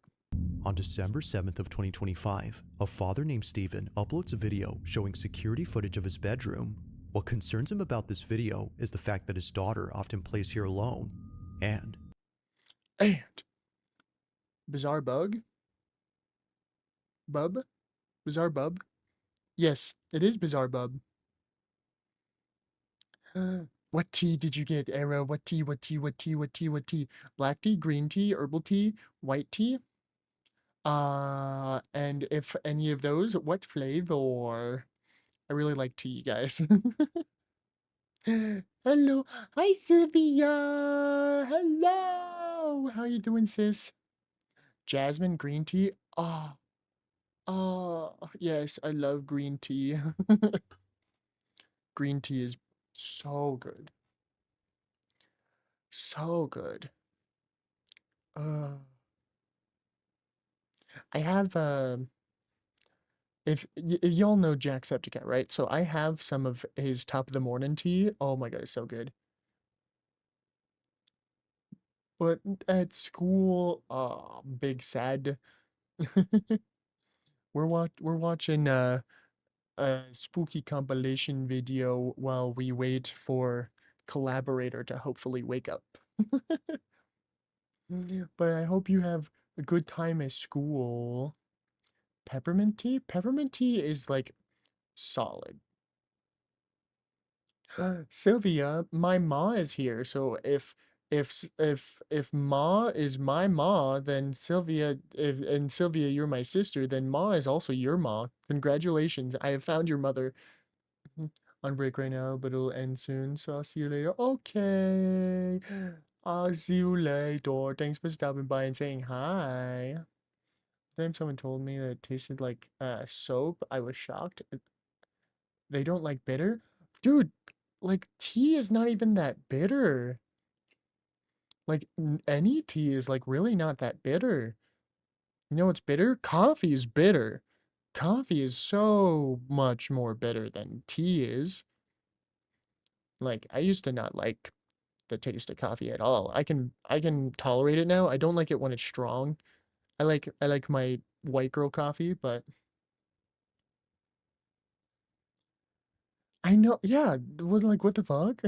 G: On December 7th of 2025, a father named Steven uploads a video showing security footage of his bedroom. What concerns him about this video is the fact that his daughter often plays here alone, and
A: Bizarre bug? Bub? Bizarre bub? Yes, it is bizarre bub. What tea did you get, Arrow? What tea? Black tea, green tea, herbal tea, white tea? And if any of those, what flavor? I really like tea, guys. Hello. Hi, Sylvia. Hello. How you doing, sis? Jasmine green tea? Yes, I love green tea. Green tea is so good. So good. I have, if y'all know Jacksepticeye, right? So I have some of his top of the morning tea. Oh my god, it's so good. But at school, big sad. We're watching a spooky compilation video while we wait for collaborator to hopefully wake up. But I hope you have a good time at school. Peppermint tea? Peppermint tea is like solid. Sylvia, my ma is here. So if ma is my ma, then Sylvia, and Sylvia, you're my sister, then ma is also your ma. Congratulations, I have found your mother. On break right now, but it'll end soon. So I'll see you later. Okay. I'll see you later. Thanks for stopping by and saying hi. The time someone told me that it tasted like soap, I was shocked. They don't like bitter? Dude, like tea is not even that bitter. Like any tea is like really not that bitter. You know what's bitter? Coffee is bitter. Coffee is so much more bitter than tea is. Like I used to not like the taste of coffee at all. I can tolerate it now. I don't like it when it's strong. I like my white girl coffee, but I know, yeah, what the fuck?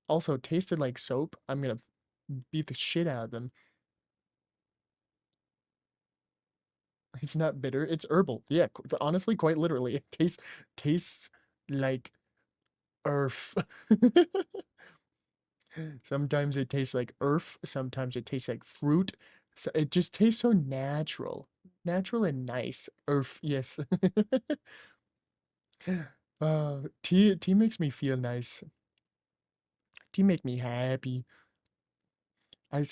A: Also, tasted like soap. I'm gonna beat the shit out of them. It's not bitter. It's herbal. Yeah, honestly, quite literally, it tastes like earth. Sometimes it tastes like earth. Sometimes it tastes like fruit. So it just tastes so natural and nice. Earth, yes. Tea makes me feel nice. Tea make me happy. I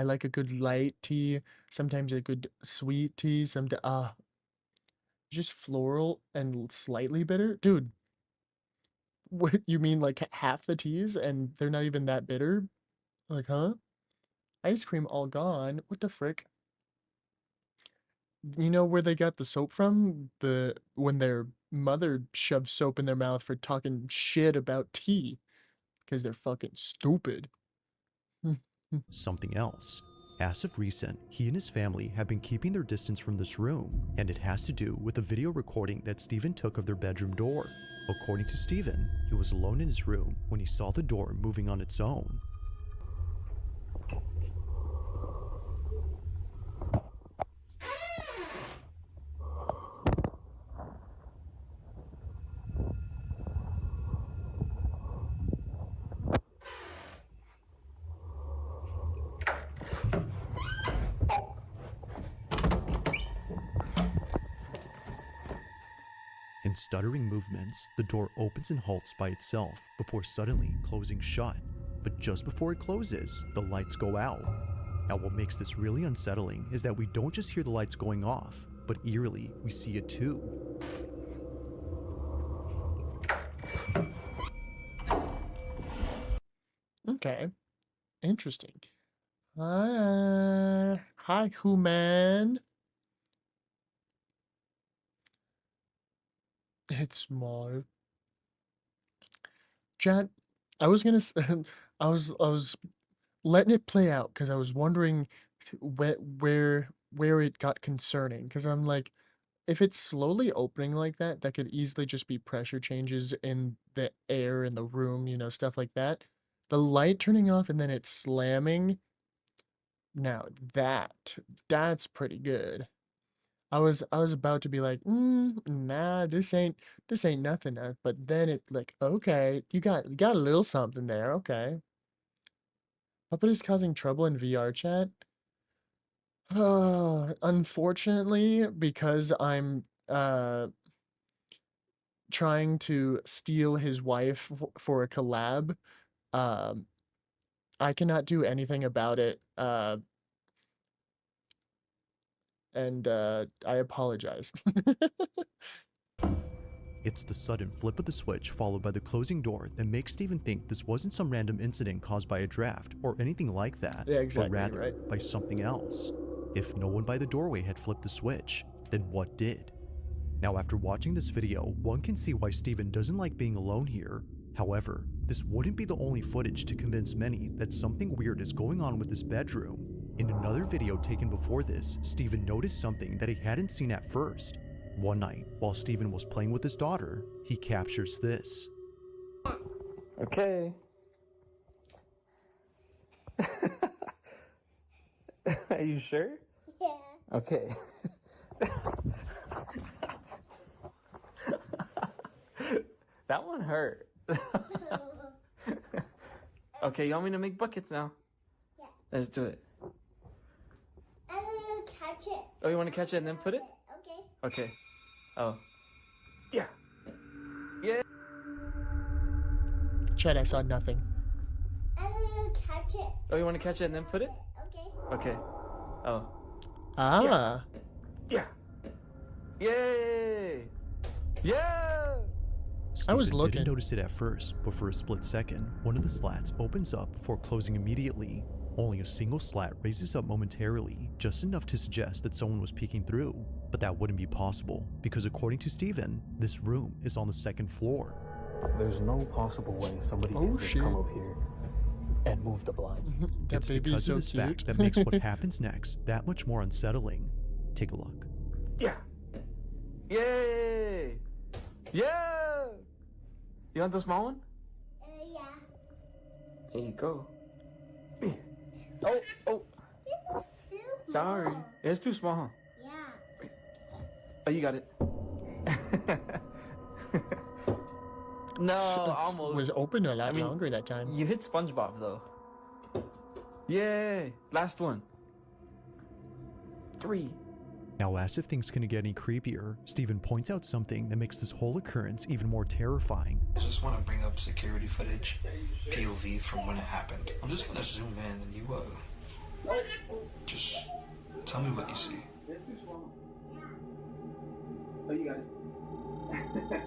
A: like a good light tea, sometimes a good sweet tea, just floral and slightly bitter. Dude, what you mean like half the teas and they're not even that bitter? Like, huh? Ice cream all gone. What the frick? You know where they got the soap from? When their mother shoved soap in their mouth for talking shit about tea because they're fucking stupid.
G: something else. As of recent, he and his family have been keeping their distance from this room, and it has to do with a video recording that Steven took of their bedroom door. According to Steven, he was alone in his room when he saw the door moving on its own. In stuttering movements, the door opens and halts by itself before suddenly closing shut. But just before it closes, the lights go out. Now what makes this really unsettling is that we don't just hear the lights going off, but eerily, we see it too.
A: Okay. Interesting. Hi, human. It's small. Chat, I was gonna, I was letting it play out because I was wondering where it got concerning. Because I'm like, if it's slowly opening like that, that could easily just be pressure changes in the air in the room, you know, stuff like that. The light turning off and then it slamming. Now that's pretty good. I was about to be like, nah, this ain't nothing. But then it like, okay, you got a little something there. Okay. Puppet is causing trouble in VR chat. Unfortunately, because I'm trying to steal his wife for a collab, um, I cannot do anything about it. And I apologize.
G: It's the sudden flip of the switch followed by the closing door that makes Steven think this wasn't some random incident caused by a draft or anything like that,
A: Yeah, exactly,
G: but rather
A: right?
G: by something else. If no one by the doorway had flipped the switch, then what did? Now after watching this video, one can see why Steven doesn't like being alone here. However, this wouldn't be the only footage to convince many that something weird is going on with this bedroom. In another video taken before this, Steven noticed something that he hadn't seen at first. One night, while Steven was playing with his daughter, he captures this.
F: Okay. Are you sure?
H: Yeah.
F: Okay. That one hurt. Okay, you want me to make buckets now?
H: Yeah.
F: Let's do it.
H: I'm gonna catch it.
F: Oh, you want to catch it and then put it?
H: Okay.
F: Okay. Oh. Yeah. Yeah.
A: Chat, I saw nothing.
H: I'm gonna catch it.
F: Oh, you want to catch it and then put it?
H: Okay.
F: Okay. Oh.
A: Ah.
F: Yeah. Yay! Yeah!
A: I was
G: Steven
A: looking.
G: didn't notice it at first, but for a split second, one of the slats opens up before closing immediately. Only a single slat raises up momentarily, just enough to suggest that someone was peeking through. But that wouldn't be possible, because according to Steven, this room is on the second floor.
F: There's no possible way somebody
A: Oh,
F: can just
A: shit.
F: come up here and move the blinds.
A: That
G: It's
A: baby
G: because
A: is so
G: of this
A: cute.
G: fact that makes what happens next that much more unsettling. Take a look.
F: Yeah. Yay! Yeah! You want the small one?
H: Yeah.
F: Here you go. Oh, oh,
H: This is too
F: sorry.
H: small.
F: It's too small, huh?
H: Yeah.
F: Oh, you got it. No,
A: It
F: almost.
A: was open a lot
F: I mean,
A: longer that time.
F: You hit SpongeBob, though. Yay! Last one. 3.
G: Now, as if things couldn't get any creepier, Steven points out something that makes this whole occurrence even more terrifying.
I: I just want to bring up security footage, POV from when it happened. I'm just gonna zoom in and you just tell me what you see.
F: Oh, you got it.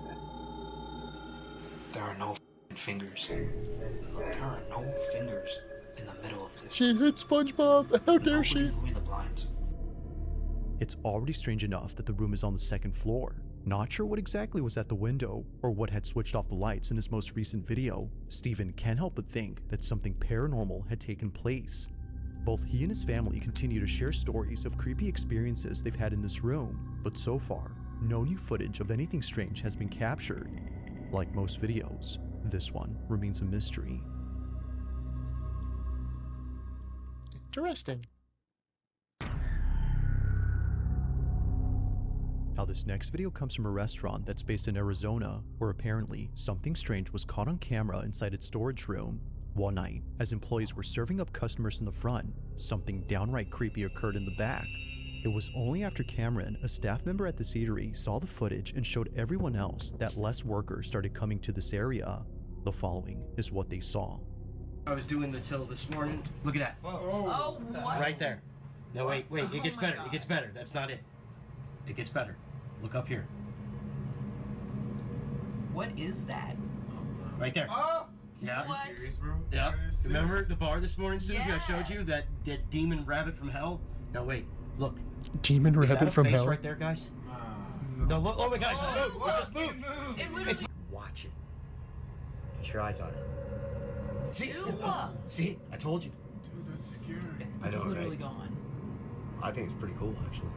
I: There are no fingers. There are no fingers in the middle of this.
A: She hit SpongeBob. How dare
I: Nobody's
A: she?
I: moving the blinds.
G: It's already strange enough that the room is on the second floor. Not sure what exactly was at the window or what had switched off the lights in his most recent video, Steven can't help but think that something paranormal had taken place. Both he and his family continue to share stories of creepy experiences they've had in this room, but so far, no new footage of anything strange has been captured. Like most videos, this one remains a mystery.
A: Interesting.
G: Now this next video comes from a restaurant that's based in Arizona, where apparently something strange was caught on camera inside its storage room. One night, as employees were serving up customers in the front, something downright creepy occurred in the back. It was only after Cameron, a staff member at the eatery, saw the footage and showed everyone else that less workers started coming to this area. The following is what they saw.
J: I was doing the till this morning. Look at that.
K: Oh, what?
J: Right there. No, wait. It gets better. It gets better. That's not it. It gets better. Look up here.
K: What is that?
J: Right there.
K: Oh!
J: Yeah.
K: What?
E: Are you serious, bro?
J: Yeah. Remember the bar this morning, Susie?
K: Yes.
J: I showed you that demon rabbit from hell. No, wait. Look.
A: Demon
J: Is that
A: rabbit
J: a
A: from
J: face
A: hell.
J: right there, guys? No, look. Oh my God! It just moved. It just moved.
K: It literally.
J: Watch it. Put your eyes on it. See?
K: Ew.
J: See? I told you.
C: Dude, that's scary.
J: I know,
K: It's literally
J: right?
K: gone.
J: I think it's pretty cool, actually.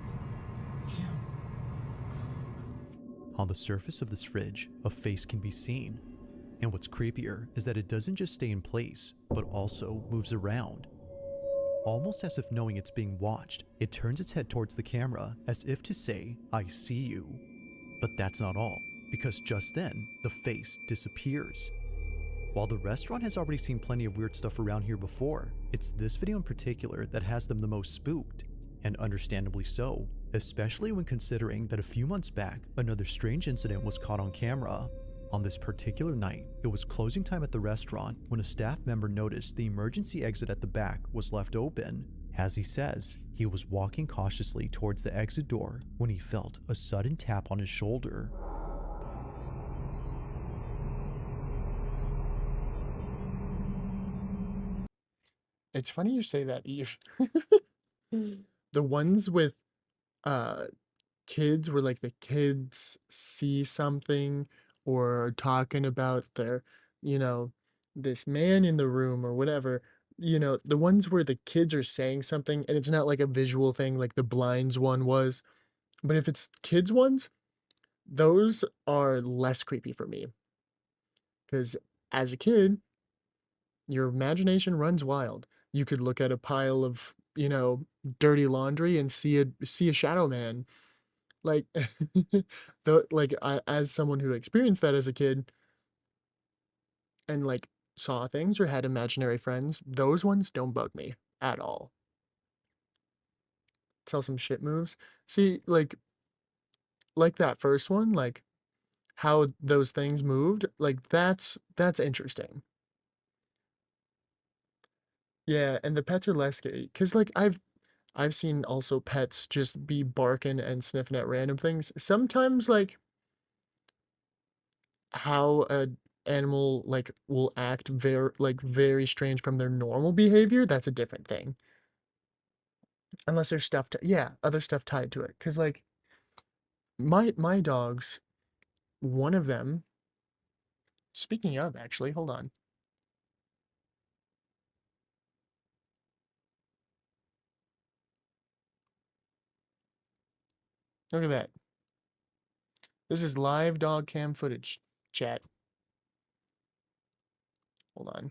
G: On the surface of this fridge, a face can be seen. And what's creepier is that it doesn't just stay in place, but also moves around. Almost as if knowing it's being watched, it turns its head towards the camera as if to say, "I see you." But that's not all, because just then, the face disappears. While the restaurant has already seen plenty of weird stuff around here before, it's this video in particular that has them the most spooked, and understandably so, especially when considering that a few months back, another strange incident was caught on camera. On this particular night, it was closing time at the restaurant when a staff member noticed the emergency exit at the back was left open. As he says, he was walking cautiously towards the exit door when he felt a sudden tap on his shoulder.
A: It's funny you say that, Eve. The ones with kids where like the kids see something or are talking about their, this man in the room or whatever, the ones where the kids are saying something and it's not like a visual thing like the blinds one was, but if it's kids ones, those are less creepy for me. Because as a kid, your imagination runs wild. You could look at a pile of, dirty laundry and see a shadow man. Like, as someone who experienced that as a kid and like saw things or had imaginary friends, those ones don't bug me at all. Tell some shit moves. See, like that first one, like how those things moved, like that's interesting. Yeah, and the pets are less scary because like I've seen also pets just be barking and sniffing at random things. Sometimes like how a animal like will act very strange from their normal behavior, that's a different thing. Unless there's stuff other stuff tied to it. Cause like my dogs, one of them, speaking of actually, hold on. Look at that. This is live dog cam footage, chat. Hold on.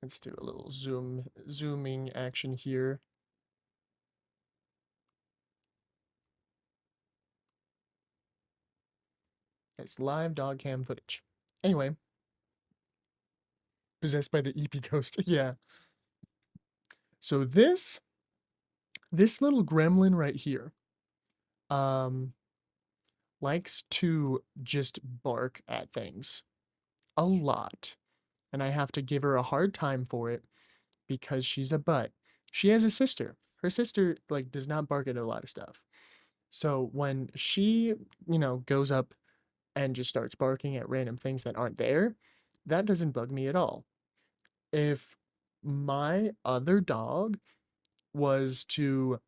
A: Let's do a little zooming action here. It's live dog cam footage. Anyway. Possessed by the EP ghost. Yeah. So this little gremlin right here likes to just bark at things a lot. And I have to give her a hard time for it because she's a butt. She has a sister. Her sister like does not bark at a lot of stuff. So when she, goes up and just starts barking at random things that aren't there, that doesn't bug me at all. If my other dog was to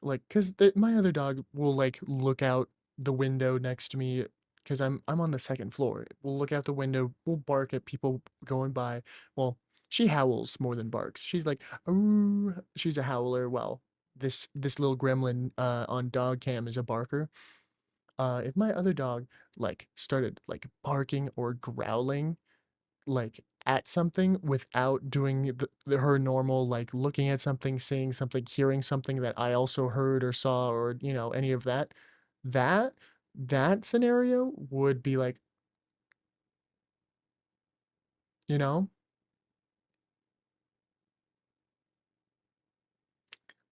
A: like, because my other dog will like look out the window next to me because I'm on the second floor. We'll look out the window, we'll bark at people going by. Well, she howls more than barks. She's like, oh, she's a howler. Well, this little gremlin on dog cam is a barker. If my other dog like started like barking or growling like at something without doing her normal like looking at something, seeing something, hearing something that I also heard or saw or any of that, that scenario would be like You know?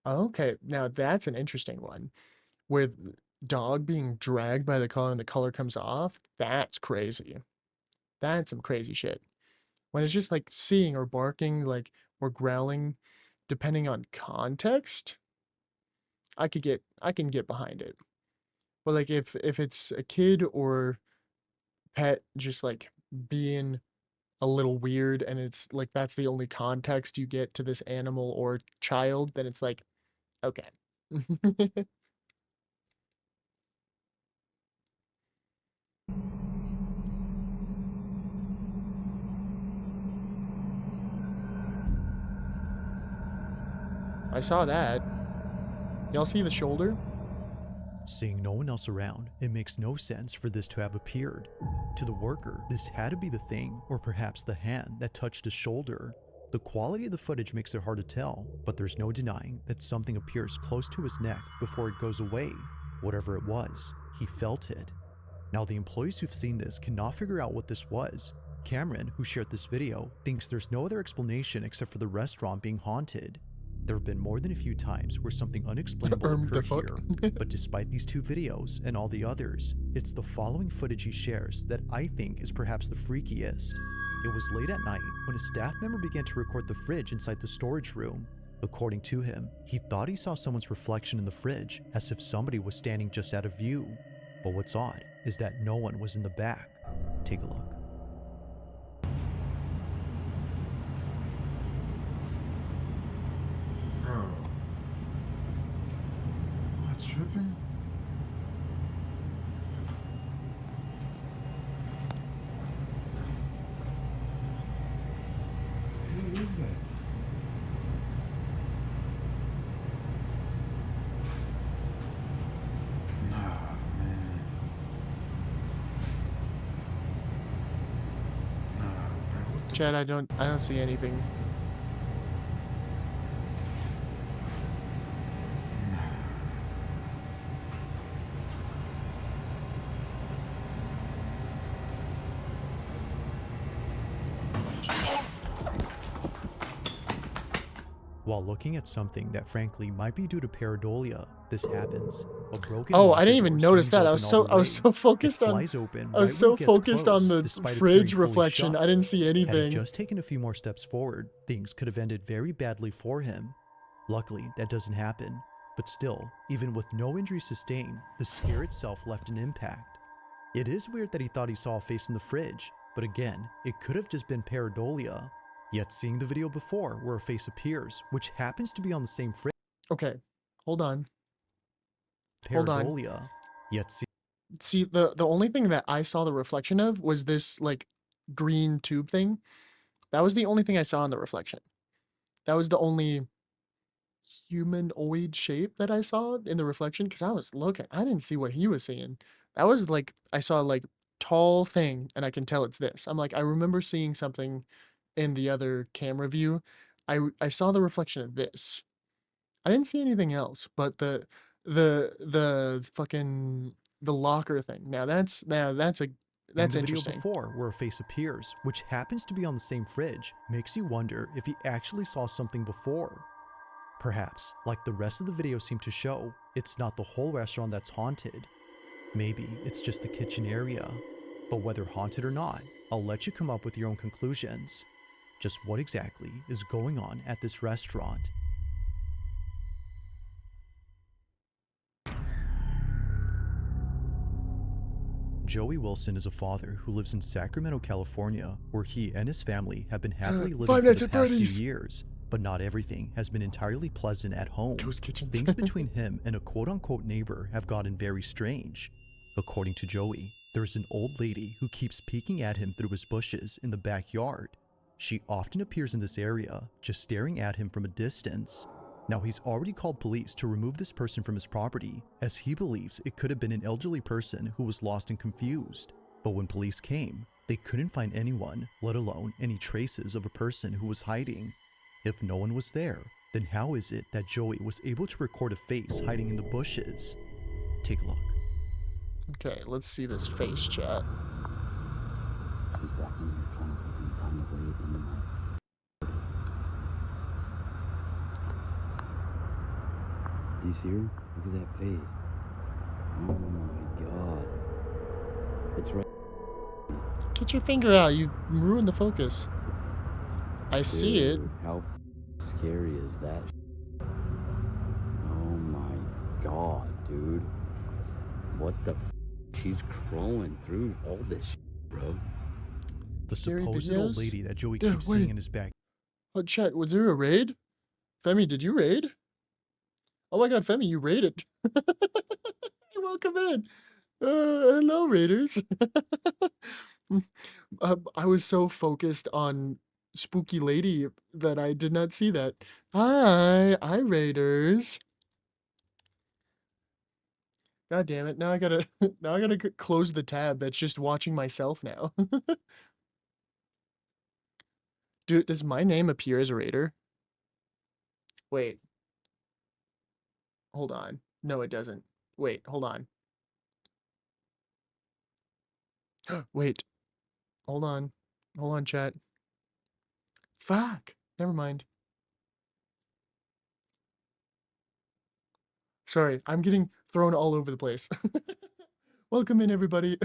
A: Okay, now that's an interesting one. With dog being dragged by the collar and the color comes off, that's crazy. That's some crazy shit. When it's just like seeing or barking, like, or growling, depending on context, I can get behind it. But like if it's a kid or pet just like being a little weird and it's like that's the only context you get to this animal or child, then it's like, okay. I saw that. Y'all see the shoulder?
G: Seeing no one else around, it makes no sense for this to have appeared. To the worker, this had to be the thing, or perhaps the hand that touched his shoulder. The quality of the footage makes it hard to tell, but there's no denying that something appears close to his neck before it goes away. Whatever it was, he felt it. Now the employees who've seen this cannot figure out what this was. Cameron, who shared this video, thinks there's no other explanation except for the restaurant being haunted. There have been more than a few times where something unexplainable occurred here, but despite these two videos and all the others, it's the following footage he shares that I think is perhaps the freakiest. It was late at night when a staff member began to record the fridge inside the storage room. According to him, he thought he saw someone's reflection in the fridge as if somebody was standing just out of view. But what's odd is that no one was in the back. Take a look.
L: Bro. Am I tripping? What is that? Nah, man. Nah, bro. What the
A: Chad, I don't see anything.
G: While looking at something that frankly might be due to pareidolia, this happens. A broken
A: Oh, I
G: locker
A: didn't even
G: door
A: notice
G: swings
A: that.
G: open all the
A: I was
G: way.
A: so focused
G: It
A: on
G: flies open
A: I was
G: right
A: so
G: when it gets
A: focused on
G: close,
A: the
G: despite
A: fridge
G: appearing fully
A: reflection.
G: shut.
A: I didn't see
G: Had he
A: anything.
G: just taken a few more steps forward, things could have ended very badly for him. Luckily, that doesn't happen. But still, even with no injury sustained, the scare itself left an impact. It is weird that he thought he saw a face in the fridge, but again, it could have just been pareidolia. Yet seeing the video before where a face appears, which happens to be on the same fridge,
A: Okay, hold on. Hold on.
G: pareidolia, yet
A: See, the only thing that I saw the reflection of was this like green tube thing. That was the only thing I saw in the reflection. That was the only humanoid shape that I saw in the reflection because I was looking. I didn't see what he was seeing. That was like I saw like tall thing and I can tell it's this. I'm like I remember seeing something in the other camera view. I saw the reflection of this. I didn't see anything else, but the fucking the locker thing. Now that's
G: in the video
A: interesting.
G: before where a face appears, which happens to be on the same fridge, makes you wonder if he actually saw something before. Perhaps, like the rest of the video seemed to show, it's not the whole restaurant that's haunted. Maybe it's just the kitchen area. But whether haunted or not, I'll let you come up with your own conclusions. Just what exactly is going on at this restaurant? Joey Wilson is a father who lives in Sacramento, California, where he and his family have been happily living for the past few years. But not everything has been entirely pleasant at home. Things between him and a quote-unquote neighbor have gotten very strange. According to Joey, there's an old lady who keeps peeking at him through his bushes in the backyard. She often appears in this area, just staring at him from a distance. Now he's already called police to remove this person from his property, as he believes it could have been an elderly person who was lost and confused. But when police came, they couldn't find anyone, let alone any traces of a person who was hiding. If no one was there, then how is it that Joey was able to record a face hiding in the bushes? Take a look.
A: Okay, let's see this face, chat.
M: She's back in here trying to find the blade. You see her? Look at that face. Oh my god. It's right.
A: Get your finger out. You ruined the focus. I see it.
M: Dude, how scary is that? Oh my god, dude. What the She's crawling through all this bro.
G: The
A: Scary
G: supposed
A: videos?
G: old lady that Joey
A: Dude,
G: keeps
A: wait.
G: seeing in his back.
A: Oh, chat, was there a raid? Femi, did you raid? Oh my god, Femi, you raided. Welcome in. Hello, raiders. I was so focused on Spooky Lady that I did not see that. Hi, raiders. God damn it! Now I gotta close the tab that's just watching myself now. Dude, does my name appear as a raider? Wait. Hold on. No, it doesn't. Wait, hold on. Wait. Hold on. Hold on, chat. Fuck. Never mind. Sorry, I'm getting thrown all over the place. Welcome in, everybody.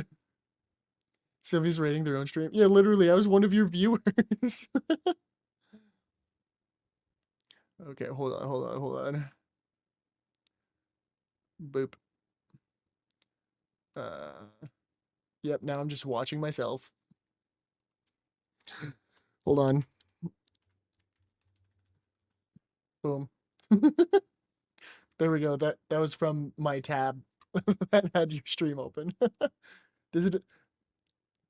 A: Sylvia's rating their own stream. Yeah, literally, I was one of your viewers. Okay, hold on. Boop. Yep, now I'm just watching myself. Hold on. Boom. There we go. That was from my tab that had your stream open. Does it?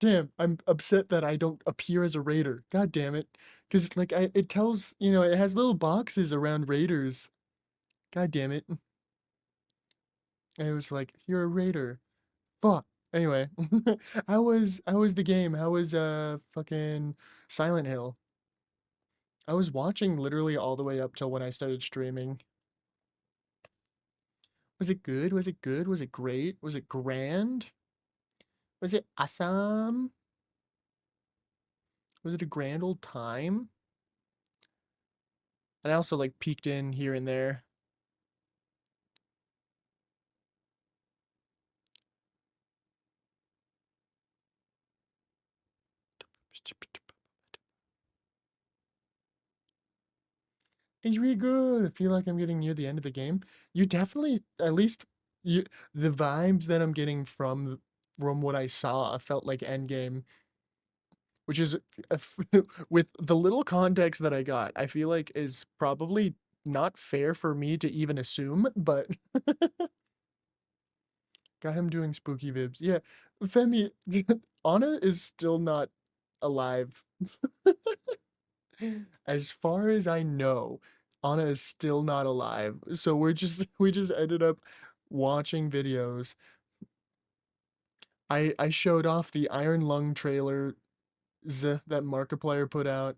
A: Damn, I'm upset that I don't appear as a raider. God damn it. Because, like, it tells, it has little boxes around raiders. God damn it. And it was like, you're a raider. Fuck. Anyway, how was the game? How was fucking Silent Hill? I was watching literally all the way up till when I started streaming. Was it good? Was it good? Was it great? Was it grand? Was it awesome? Was it a grand old time? And I also like peeked in here and there. It's really good. I feel like I'm getting near the end of the game. You definitely, at least the vibes that I'm getting from what I saw felt like endgame, which is with the little context that I got, I feel like is probably not fair for me to even assume, but got him doing spooky vibs. Yeah, Femi, Anna is still not alive. As far as I know, Anna is still not alive. So we just ended up watching videos. I showed off the Iron Lung trailer that Markiplier put out.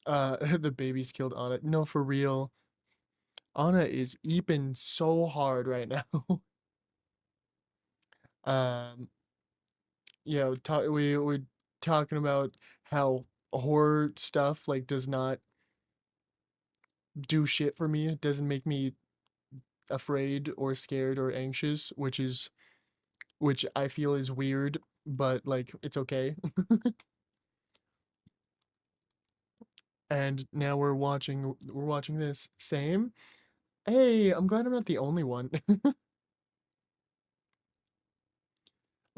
A: The baby's killed Anna. No, for real. Anna is eeping so hard right now. um we were talking about how horror stuff like does not do shit for me. It doesn't make me afraid or scared or anxious, which I feel is weird, but like it's okay. And now we're watching this. Same. Hey, I'm glad I'm not the only one.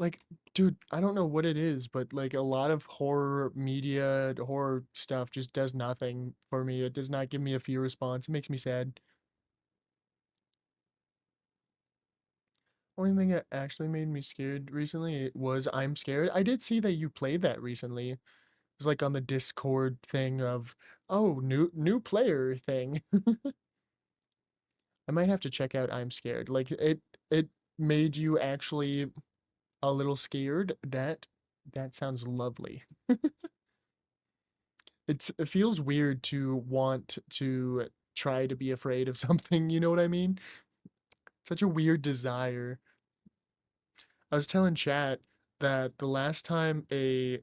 A: Like, dude, I don't know what it is, but like a lot of horror media, horror stuff just does nothing for me. It does not give me a fear response. It makes me sad. Only thing that actually made me scared recently was I'm Scared. I did see that you played that recently. It was like on the Discord thing of, oh, new player thing. I might have to check out I'm Scared. Like it made you actually a little scared. That sounds lovely. It feels weird to want to try to be afraid of something, you know what I mean? Such a weird desire. I was telling chat that the last time a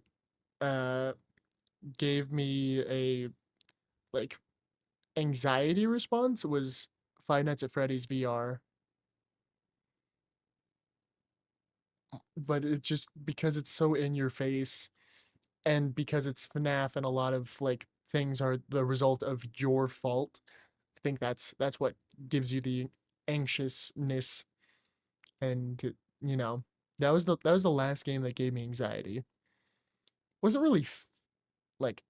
A: uh gave me a like anxiety response was Five Nights at Freddy's VR. But it's just because it's so in your face, and because it's FNAF and a lot of like things are the result of your fault. I think that's what gives you the anxiousness, and you know, that was the last game that gave me anxiety. Wasn't really like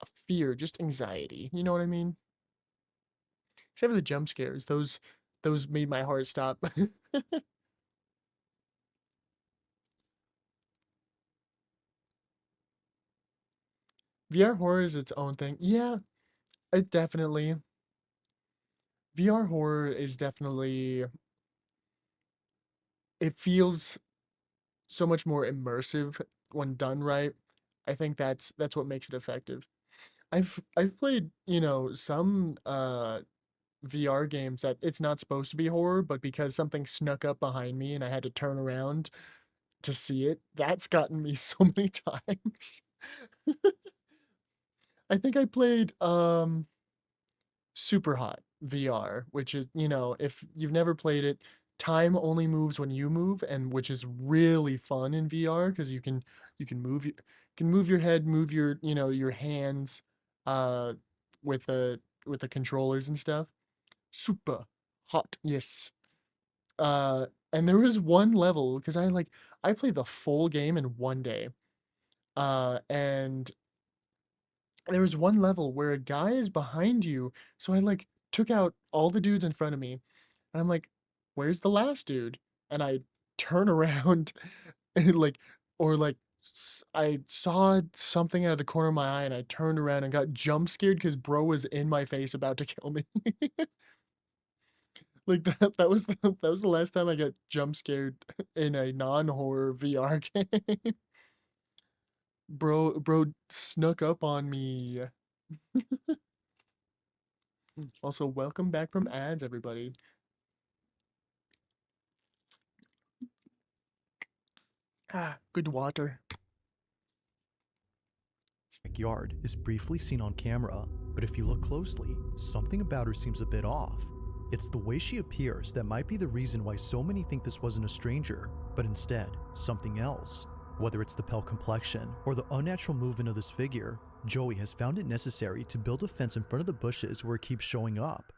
A: a fear, just anxiety. You know what I mean? Except for the jump scares, those made my heart stop. VR horror is its own thing. Yeah, it definitely. VR horror is definitely. It feels so much more immersive when done right. I think that's what makes it effective. I've played, some VR games that it's not supposed to be horror, but because something snuck up behind me and I had to turn around to see it, that's gotten me so many times. I think I played Super Hot VR, which is, if you've never played it, time only moves when you move, and which is really fun in VR because you can move your head, move your hands, uh, with the controllers and stuff. Super hot, yes. And there was one level because I played the full game in one day, and there was one level where a guy is behind you, so I took out all the dudes in front of me, and I'm like, "Where's the last dude?" And I turn around, and I saw something out of the corner of my eye, and I turned around and got jump scared because bro was in my face about to kill me. Like that was the last time I got jump scared in a non-horror VR game. Bro snuck up on me. Also, welcome back from ads, everybody. Good water.
G: Backyard is briefly seen on camera, but if you look closely, something about her seems a bit off. It's the way she appears that might be the reason why so many think this wasn't a stranger, but instead, something else. Whether it's the pale complexion or the unnatural movement of this figure, Joey has found it necessary to build a fence in front of the bushes where it keeps showing up.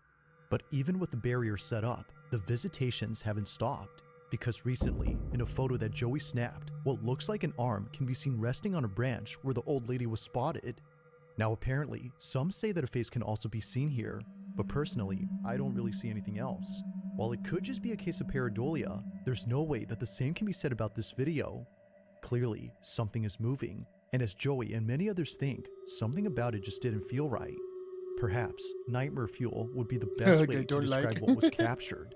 G: But even with the barrier set up, the visitations haven't stopped. Because recently, in a photo that Joey snapped, what looks like an arm can be seen resting on a branch where the old lady was spotted. Now apparently, some say that a face can also be seen here, but personally, I don't really see anything else. While it could just be a case of pareidolia, there's no way that the same can be said about this video. Clearly, something is moving, and as Joey and many others think, something about it just didn't feel right. Perhaps nightmare fuel would be the best way to describe what was captured.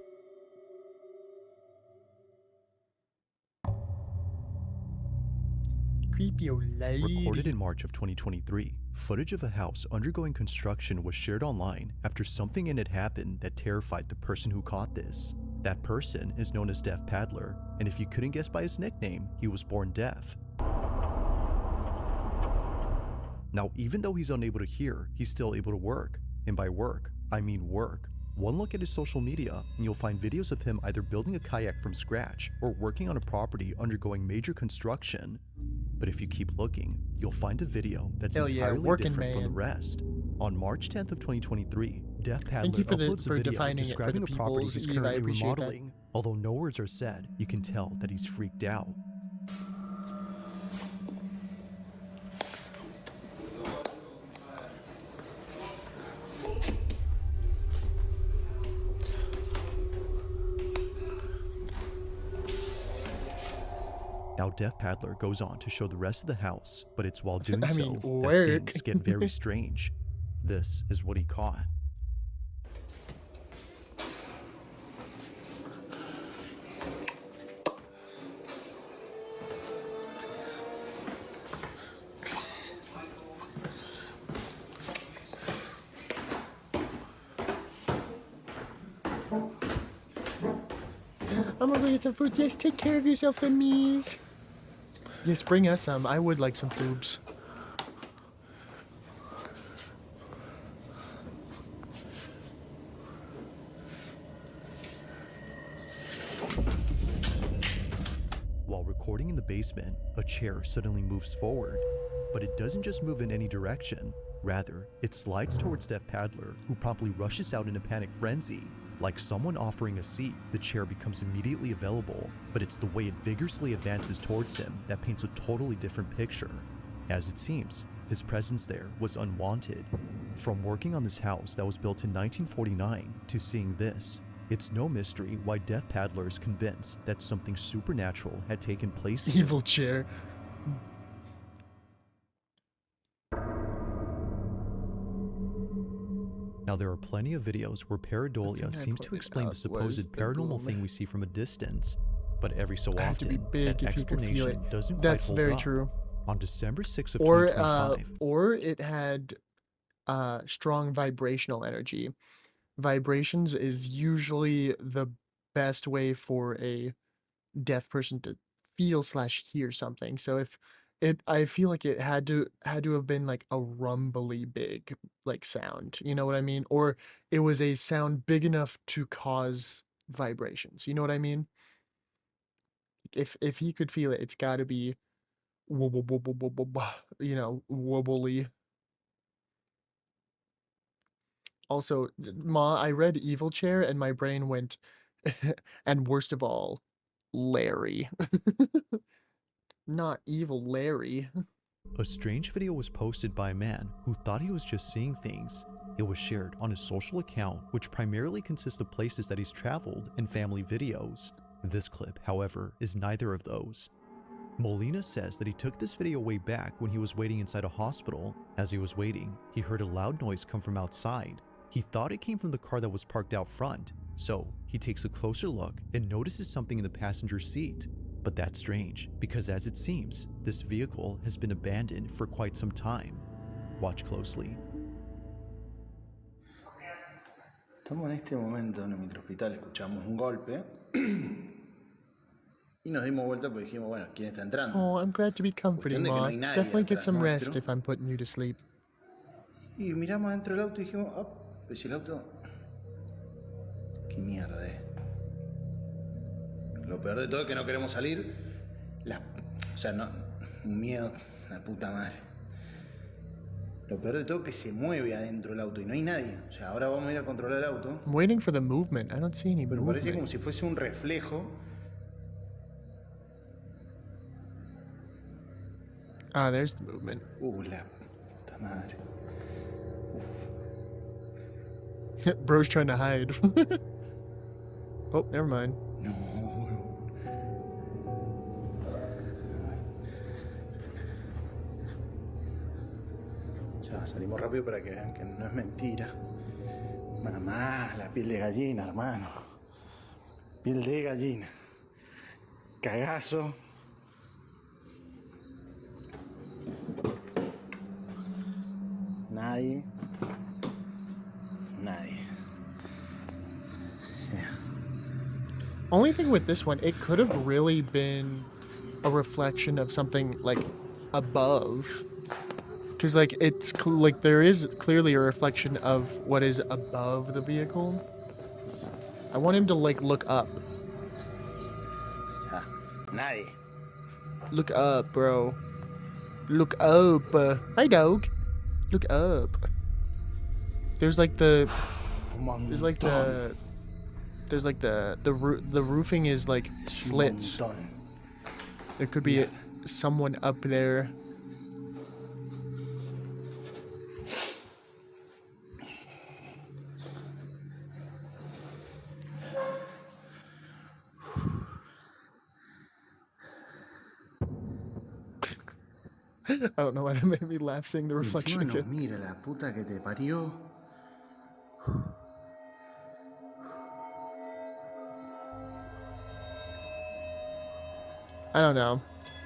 A: Creepy old lady.
G: Recorded in March of 2023, footage of a house undergoing construction was shared online after something in it happened that terrified the person who caught this. That person is known as Deaf Paddler, and if you couldn't guess by his nickname, he was born deaf. Now, even though he's unable to hear, he's still able to work. And by work, I mean work. One look at his social media, and you'll find videos of him either building a kayak from scratch or working on a property undergoing major construction. But if you keep looking, you'll find a video that's entirely different from the rest. On March 10th of 2023, Deaf Paddler uploads a video describing a property he's currently remodeling. Although no words are said, you can tell that he's freaked out. Now Deaf Paddler goes on to show the rest of the house, but it's while doing so that things get very strange. This is what he caught.
A: I'm gonna go get some food. Yes, take care of yourself, Emmys. Yes, bring us some. I would like some boobs.
G: while recording in the basement, a chair suddenly moves forward. But it doesn't just move in any direction. Rather, it slides towards Deaf Paddler, who promptly rushes out in a panic frenzy. Like someone offering a seat, the chair becomes immediately available, but it's the way it vigorously advances towards him that paints a totally different picture. As it seems, his presence there was unwanted. From working on this house that was built in 1949 to seeing this, it's no mystery why Deaf Paddler is convinced that something supernatural had taken place here.
A: Evil chair.
G: Now, there are plenty of videos where pareidolia seems to explain the supposed paranormal thing we see from a distance, but every so often, that explanation doesn't quite hold up.
A: That's very true.
G: On December 6th of 2025,
A: or it had strong vibrational energy. Vibrations is usually the best way for a deaf person to feel / hear something. So if I feel like it had to have been like a rumbly big like sound, you know what I mean? Or it was a sound big enough to cause vibrations, you know what I mean? If he could feel it, it's got to be you know, wobbly. Also, Ma, I read Evil Chair and my brain went, and worst of all, Larry. Not evil Larry.
G: a strange video was posted by a man who thought he was just seeing things. It was shared on his social account, which primarily consists of places that he's traveled and family videos. This clip, however, is neither of those. Molina says that he took this video way back when he was waiting inside a hospital. As he was waiting, he heard a loud noise come from outside. He thought it came from the car that was parked out front, so he takes a closer look and notices something in the passenger seat. But that's strange, because as it seems, this vehicle has been abandoned for quite some time. Watch closely.
N: Estamos en este momento en el microhospital, escuchamos un golpe y nos dimos vuelta porque dijimos, bueno, ¿quién está entrando?
A: Oh, I'm glad to be comforting, Ma. Definitely get some rest if I'm putting you to sleep.
N: Y miramos dentro del auto y dijimos, oh, pues si el auto... ¿Qué mierda es? Lo peor de todo es que no queremos salir. O sea, no, un miedo, la puta madre. Lo peor de todo es que se mueve adentro del auto y no hay nadie. O sea, ahora vamos a ir a controlar el auto.
A: I'm waiting for the movement. I don't see any
N: Pero
A: movement.
N: parece como si fuese un reflejo.
A: Ah, there's the movement.
N: La puta madre.
A: Bro's trying to hide. Oh, never mind.
N: No. Ya, salimos rápido para que vean que no es mentira. Mamá, la piel de gallina, hermano. Piel de gallina. Cagazo. Nadie. Yeah.
A: Only thing with this one, it could have really been a reflection of something like above. Because like it's like there is clearly a reflection of what is above the vehicle. I want him to like look up.
N: Nadie.
A: Look up, bro. Look up. Hi, dog. Look up. There's like the. The roofing is like slits. There could be someone up there. I don't know why that made me laugh seeing the reflection
N: Encima
A: again.
N: nos mira la puta que te parió.
A: I don't know.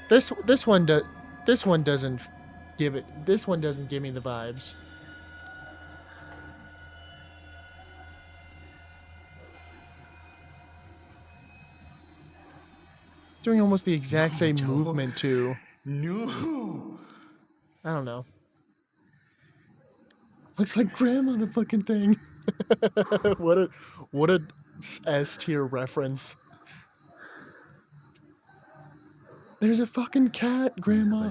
A: This one doesn't give me the vibes. Doing almost the exact same movement too.
N: No.
A: I don't know. Looks like Grandma the fucking thing. what a S tier reference. There's a fucking cat, Grandma.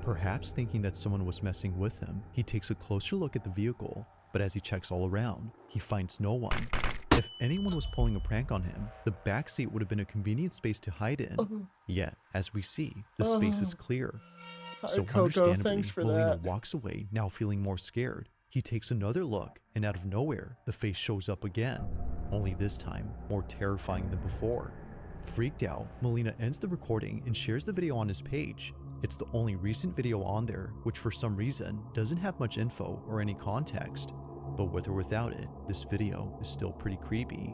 G: Perhaps thinking that someone was messing with him, he takes a closer look at the vehicle, but as he checks all around, he finds no one. If anyone was pulling a prank on him, the backseat would have been a convenient space to hide in. Yet, as we see, the space is clear. So
A: Coco,
G: understandably,
A: thanks for
G: Molina
A: that.
G: walks away, now feeling more scared. He takes another look, and out of nowhere, the face shows up again, only this time more terrifying than before. Freaked out, Molina ends the recording and shares the video on his page. It's the only recent video on there, which for some reason doesn't have much info or any context. But with or without it, this video is still pretty creepy.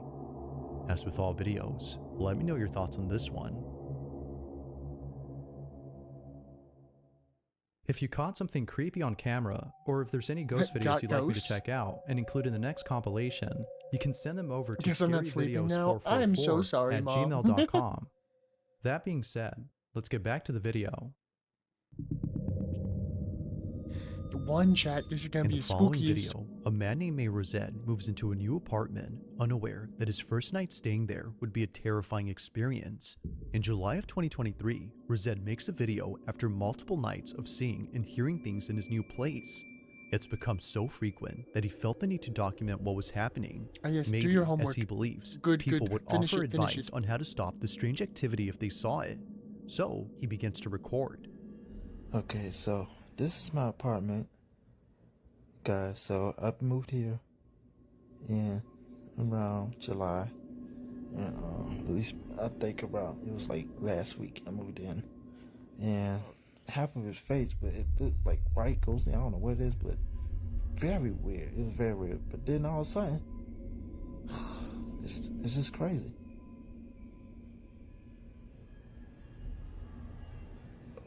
G: As with all videos, let me know your thoughts on this one. If you caught something creepy on camera, or if there's any ghost videos you'd like me to check out and include in the next compilation, you can send them over to scaryvideos444
A: I'm so sorry,
G: at
A: Mom.
G: gmail.com. That being said, let's get back to the video.
A: One chat, this is gonna
G: In
A: be
G: the following
A: spookiest.
G: video, a man named May Rosette moves into a new apartment, unaware that his first night staying there would be a terrifying experience. In July of 2023, Rosette makes a video after multiple nights of seeing and hearing things in his new place. It's become so frequent that he felt the need to document what was happening.
A: Yes,
G: Maybe,
A: do your homework.
G: as he believes,
A: Good,
G: people
A: good.
G: would
A: Finish
G: offer
A: it, finish
G: advice
A: it.
G: on how to stop the strange activity if they saw it. So, he begins to record.
L: Okay, so this is my apartment, guys. So I moved here in around July, and at least I think around it was like last week I moved in, and half of his face, but it looked like white ghostly. I don't know what it is, but very weird. It was very weird. But then all of a sudden, it's just crazy.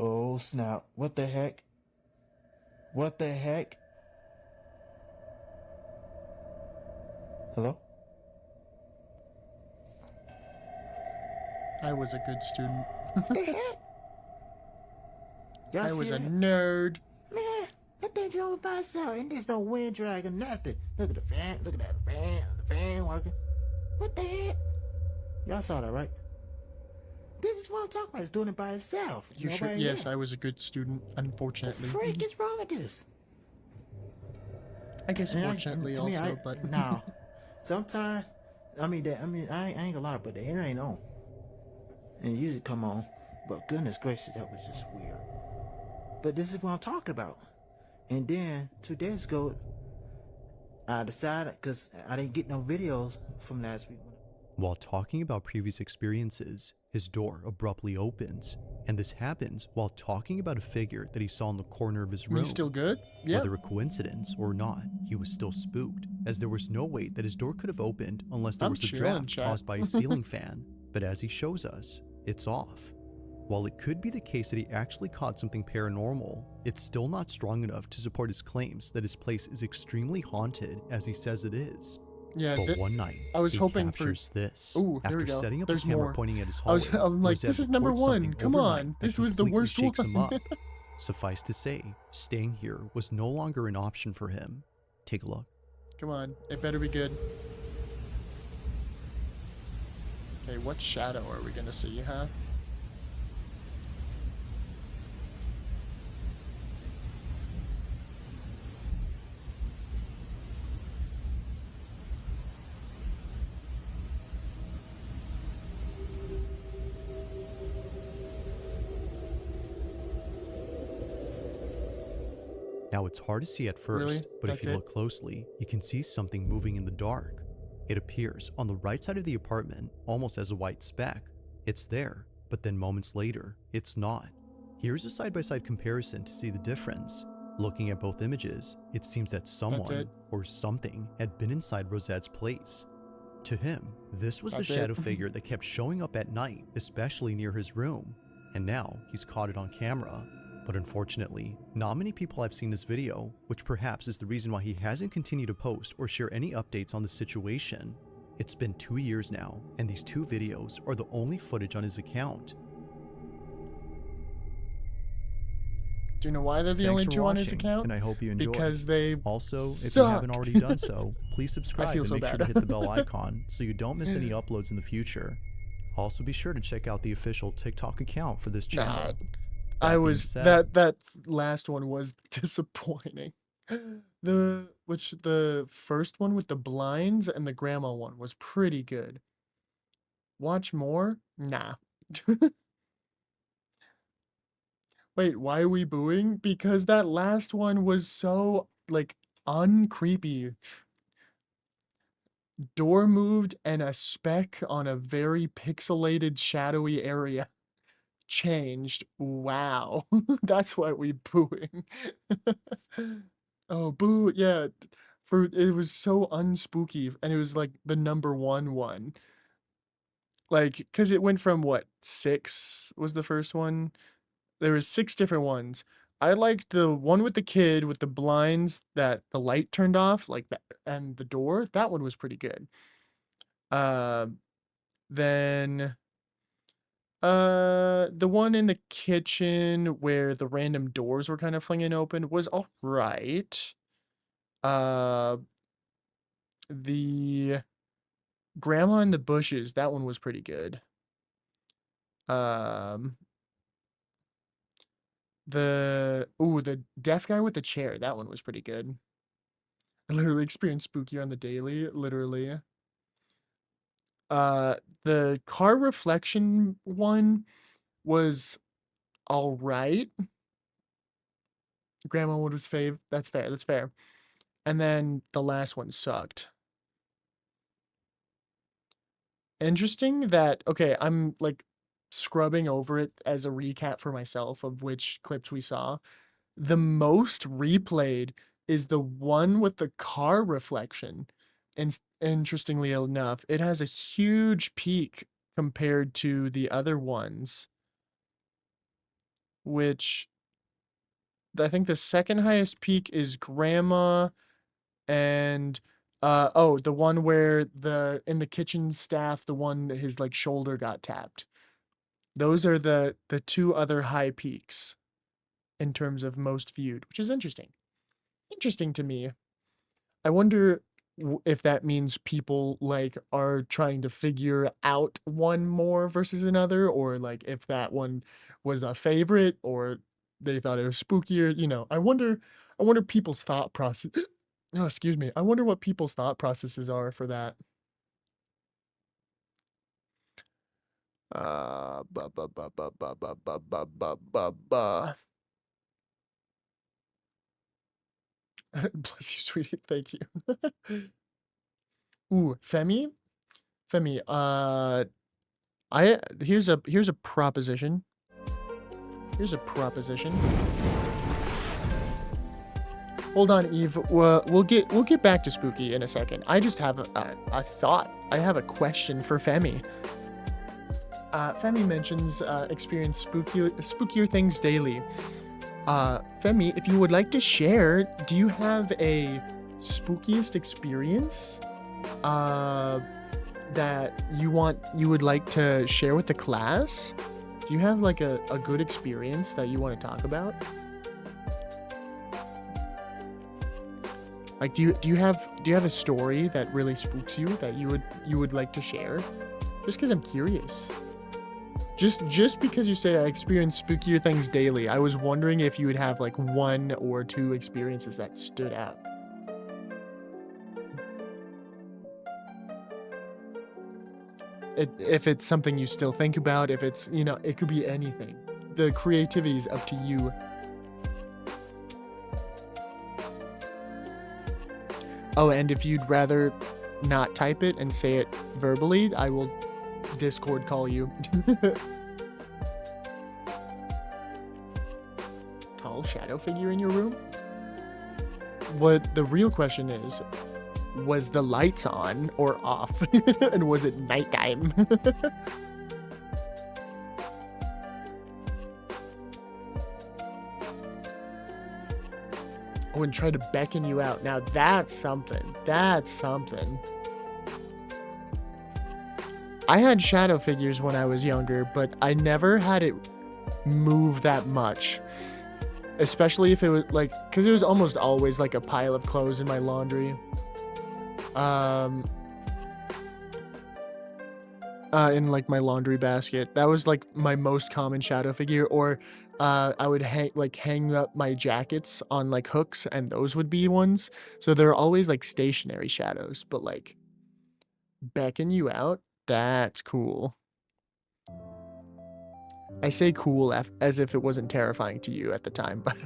L: Oh snap! What the heck? What the heck? Hello?
A: I was a good student.
L: What the heck? Y'all
A: I
L: see
A: was a
L: that?
A: nerd.
L: Man, that thing drove by itself and there's no wind drag or nothing. Look at the fan, look at that fan, the fan working. What the heck? Y'all saw that, right? This is what I'm talking about. It's doing it by itself.
A: You sure?
L: Nobody
A: Yes,
L: there.
A: I was a good student, unfortunately.
L: What the freak is wrong with this?
A: I guess
L: And
A: fortunately
L: to me,
A: also, but
L: no. Sometimes, I ain't gonna lie, but the air ain't on. And it usually come on. But goodness gracious, that was just weird. But this is what I'm talking about. And then 2 days ago, I decided, because I didn't get no videos from last week.
G: While talking about previous experiences, his door abruptly opens, and this happens while talking about a figure that he saw in the corner of his room.
A: he's still good. Yeah.
G: Whether a coincidence or not, he was still spooked, as there was no way that his door could have opened unless there
A: I'm
G: was a
A: chilling,
G: draft
A: chat.
G: caused by a ceiling fan. But as he shows us, it's off. While it could be the case that he actually caught something paranormal, it's still not strong enough to support his claims that his place is extremely haunted as he says it is.
A: Yeah,
G: But one night,
A: I was
G: he
A: hoping for.
G: captures this.
A: Ooh, there
G: After
A: we go.
G: setting up
A: There's
G: a camera
A: more.
G: pointing at his hallway,
A: I'm like,
G: Rosette
A: this is number
G: records
A: one.
G: something
A: Come
G: overnight
A: on,
G: that
A: this was the
G: completely
A: worst
G: shakes him
A: one.
G: up. Suffice to say, staying here was no longer an option for him. Take a look.
A: Come on, it better be good. Okay, what shadow are we gonna see, huh?
G: Now it's hard to see at first,
A: Really?
G: but if
A: That's
G: you
A: it?
G: look closely, you can see something moving in the dark. It appears on the right side of the apartment, almost as a white speck. It's there, but then moments later, it's not. Here's a side-by-side comparison to see the difference. Looking at both images, it seems that someone
A: it.
G: or something had been inside Rosette's place. To him, this was
A: That's
G: the
A: it.
G: shadow figure that kept showing up at night, especially near his room. And now he's caught it on camera. But unfortunately, not many people have seen this video, which perhaps is the reason why he hasn't continued to post or share any updates on the situation. It's been 2 years now, and these 2 videos are the only footage on his account.
A: Do you know why they're the
G: Thanks
A: only
G: for
A: 2 on his
G: watching,
A: account?
G: and I hope you enjoyed.
A: Because they
G: Also, if you
A: suck.
G: haven't already done so, please subscribe
A: feel
G: and
A: so
G: make sure
A: bad.
G: to hit the bell icon so you don't miss any uploads in the future. Also, be sure to check out the official TikTok account for this channel.
A: That last one was disappointing. The first one with the blinds and the grandma one was pretty good. Watch more? Nah. Wait, why are we booing? Because that last one was so, like, uncreepy. Door moved and a speck on a very pixelated, shadowy area changed. Wow. That's why we booing. Oh, boo. Yeah. It was so unspooky, and it was like the number one. Like, because it went from what, 6 was the first one? There was 6 different ones. I liked the one with the kid with the blinds that the light turned off, like that, and the door. That one was pretty good. Then the one in the kitchen where the random doors were kind of flinging open was all right. The grandma in the bushes, that one was pretty good. The deaf guy with the chair, that one was pretty good. I literally experienced spooky on the daily, literally. The car reflection one was all right. Grandma Wood was fave. That's fair. And then the last one sucked. Interesting that, okay, I'm like scrubbing over it as a recap for myself of which clips we saw. The most replayed is the one with the car reflection. And interestingly enough, it has a huge peak compared to the other ones, which I think the second highest peak is Grandma and the one where in the kitchen staff, the one his like shoulder got tapped. Those are the 2 other high peaks in terms of most viewed, which is interesting. Interesting to me. I wonder if that means people like are trying to figure out one more versus another, or like if that one was a favorite or they thought it was spookier, you know. I wonder people's thought process. Oh, excuse me. I wonder what people's thought processes are for that. Bless you, sweetie. Thank you. Ooh, Femi, here's a proposition. Hold on, Eve. We'll get back to spooky in a second. I just have a thought. I have a question for Femi. Femi mentions experience spookier things daily. Femi, if you would like to share, do you have a spookiest experience that you would like to share with the class? Do you have like a good experience that you want to talk about? Like, do you have a story that really spooks you that you would like to share? Just because I'm curious. Just because you say I experience spookier things daily, I was wondering if you would have like 1 or 2 experiences that stood out. If it's something you still think about, if it's, you know, it could be anything. The creativity is up to you. Oh, and if you'd rather not type it and say it verbally, I will Discord call you. Tall shadow figure in your room? What the real question is, was the lights on or off? And was it nighttime? Oh, and try to beckon you out. Now that's something. I had shadow figures when I was younger, but I never had it move that much. Especially if it was like, because it was almost always like a pile of clothes in my laundry. in like my laundry basket. That was like my most common shadow figure. Or I would hang up my jackets on like hooks, and those would be ones. So they're always like stationary shadows, but like beckon you out. That's cool. I say cool as if it wasn't terrifying to you at the time, but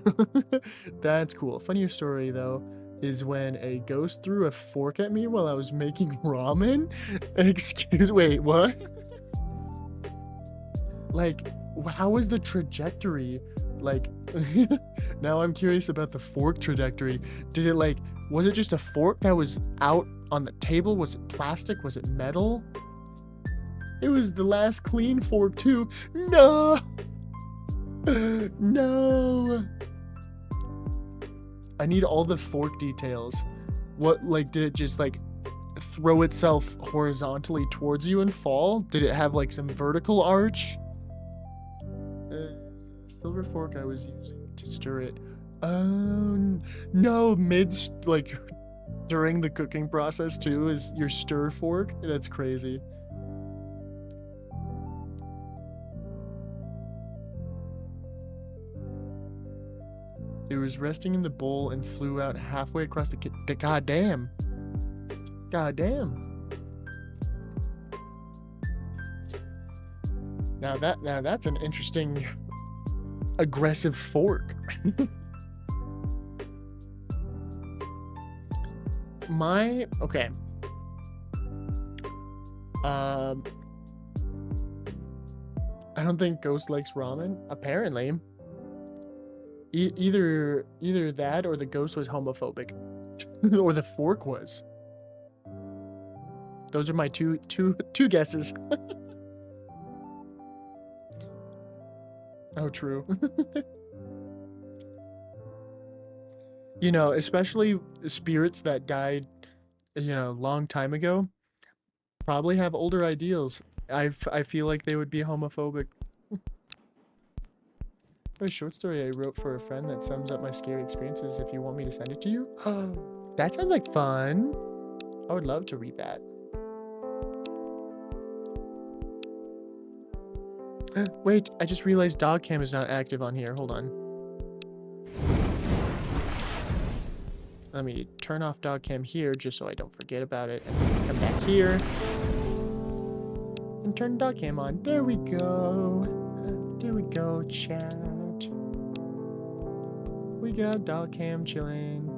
A: that's cool. Funnier story though is when a ghost threw a fork at me while I was making ramen. Wait, what? Like, how was the trajectory? Like, now I'm curious about the fork trajectory. Did it like, was it just a fork that was out on the table? Was it plastic? Was it metal? It was the last clean fork too. No! No! I need all the fork details. What, like, did it just like throw itself horizontally towards you and fall? Did it have like some vertical arch? Silver fork I was using to stir it. Oh, no, like, during the cooking process too is your stir fork? That's crazy. It was resting in the bowl and flew out halfway across the kitchen. Goddamn. Goddamn. Now that's an interesting aggressive fork. Okay. I don't think Ghost likes ramen. Apparently. Either that or the ghost was homophobic. Or the fork was. Those are my two guesses. Oh, true. You know, especially spirits that died, you know, long time ago, probably have older ideals. I feel like they would be homophobic. A short story I wrote for a friend that sums up my scary experiences. If you want me to send it to you. That sounds like fun. I would love to read that. Wait, I just realized dog cam is not active on here. Hold on. Let me turn off dog cam here just so I don't forget about it. And then come back here. And turn dog cam on. There we go. There we go, chat. We got dog cam chilling.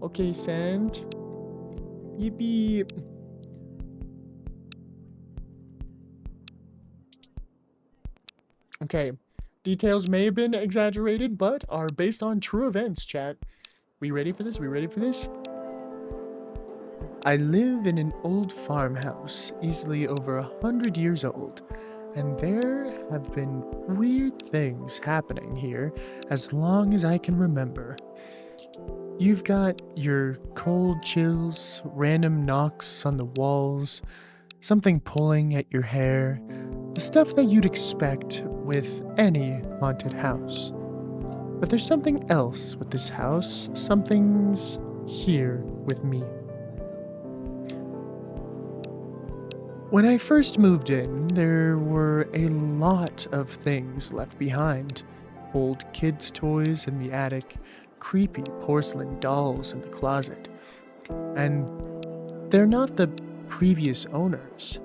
A: Okay, send. Beep beep. Okay. Details may have been exaggerated, but are based on true events, chat. We ready for this? We ready for this? I live in an old farmhouse, easily over 100 years old. And there have been weird things happening here as long as I can remember. You've got your cold chills, random knocks on the walls, something pulling at your hair, the stuff that you'd expect with any haunted house. But there's something else with this house. Something's here with me. When I first moved in, there were a lot of things left behind. Old kids' toys in the attic, creepy porcelain dolls in the closet. And they're not the previous owners.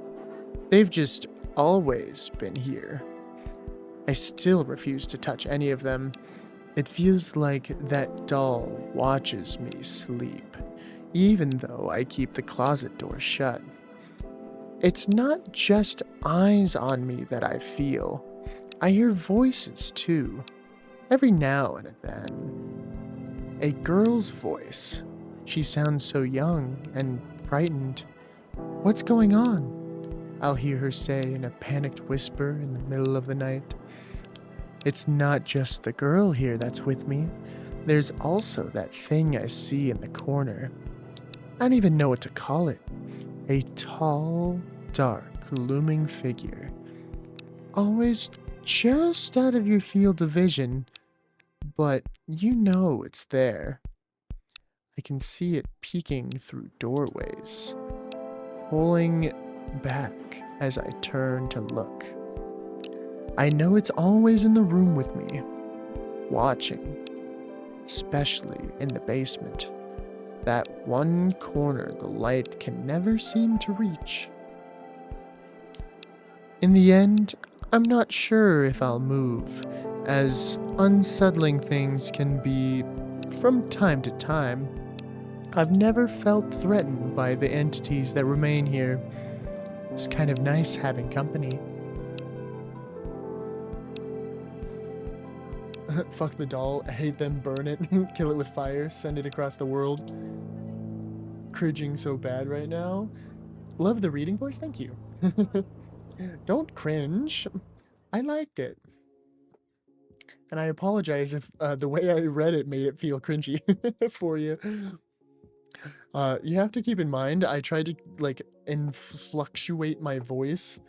A: They've just always been here. I still refuse to touch any of them. It feels like that doll watches me sleep, even though I keep the closet door shut. It's not just eyes on me that I feel. I hear voices too, every now and then. A girl's voice. She sounds so young and frightened. What's going on? I'll hear her say in a panicked whisper in the middle of the night. It's not just the girl here that's with me. There's also that thing I see in the corner. I don't even know what to call it. A tall, dark, looming figure. Always just out of your field of vision, but you know it's there. I can see it peeking through doorways. pulling back as I turn to look. I know it's always in the room with me, watching, especially in the basement. That one corner the light can never seem to reach. In the end, I'm not sure if I'll move, as unsettling things can be from time to time. I've never felt threatened by the entities that remain here. It's kind of nice having company. Fuck the doll, I hate them, burn it, kill it with fire, send it across the world. Cringing so bad right now. Love the reading voice, thank you. Don't cringe. I liked it. And I apologize if the way I read it made it feel cringy for you. You have to keep in mind, I tried to like fluctuate my voice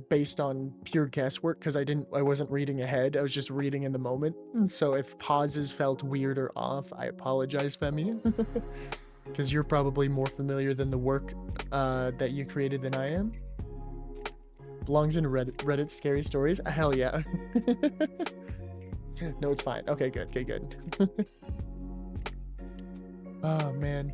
A: based on pure guesswork because I wasn't reading ahead. I was just reading in the moment. And so if pauses felt weird or off, I apologize, Femi. Because you're probably more familiar than the work that you created than I am. Belongs in Reddit scary stories? Hell yeah. No, it's fine. Okay, good. Okay, good. Oh, man.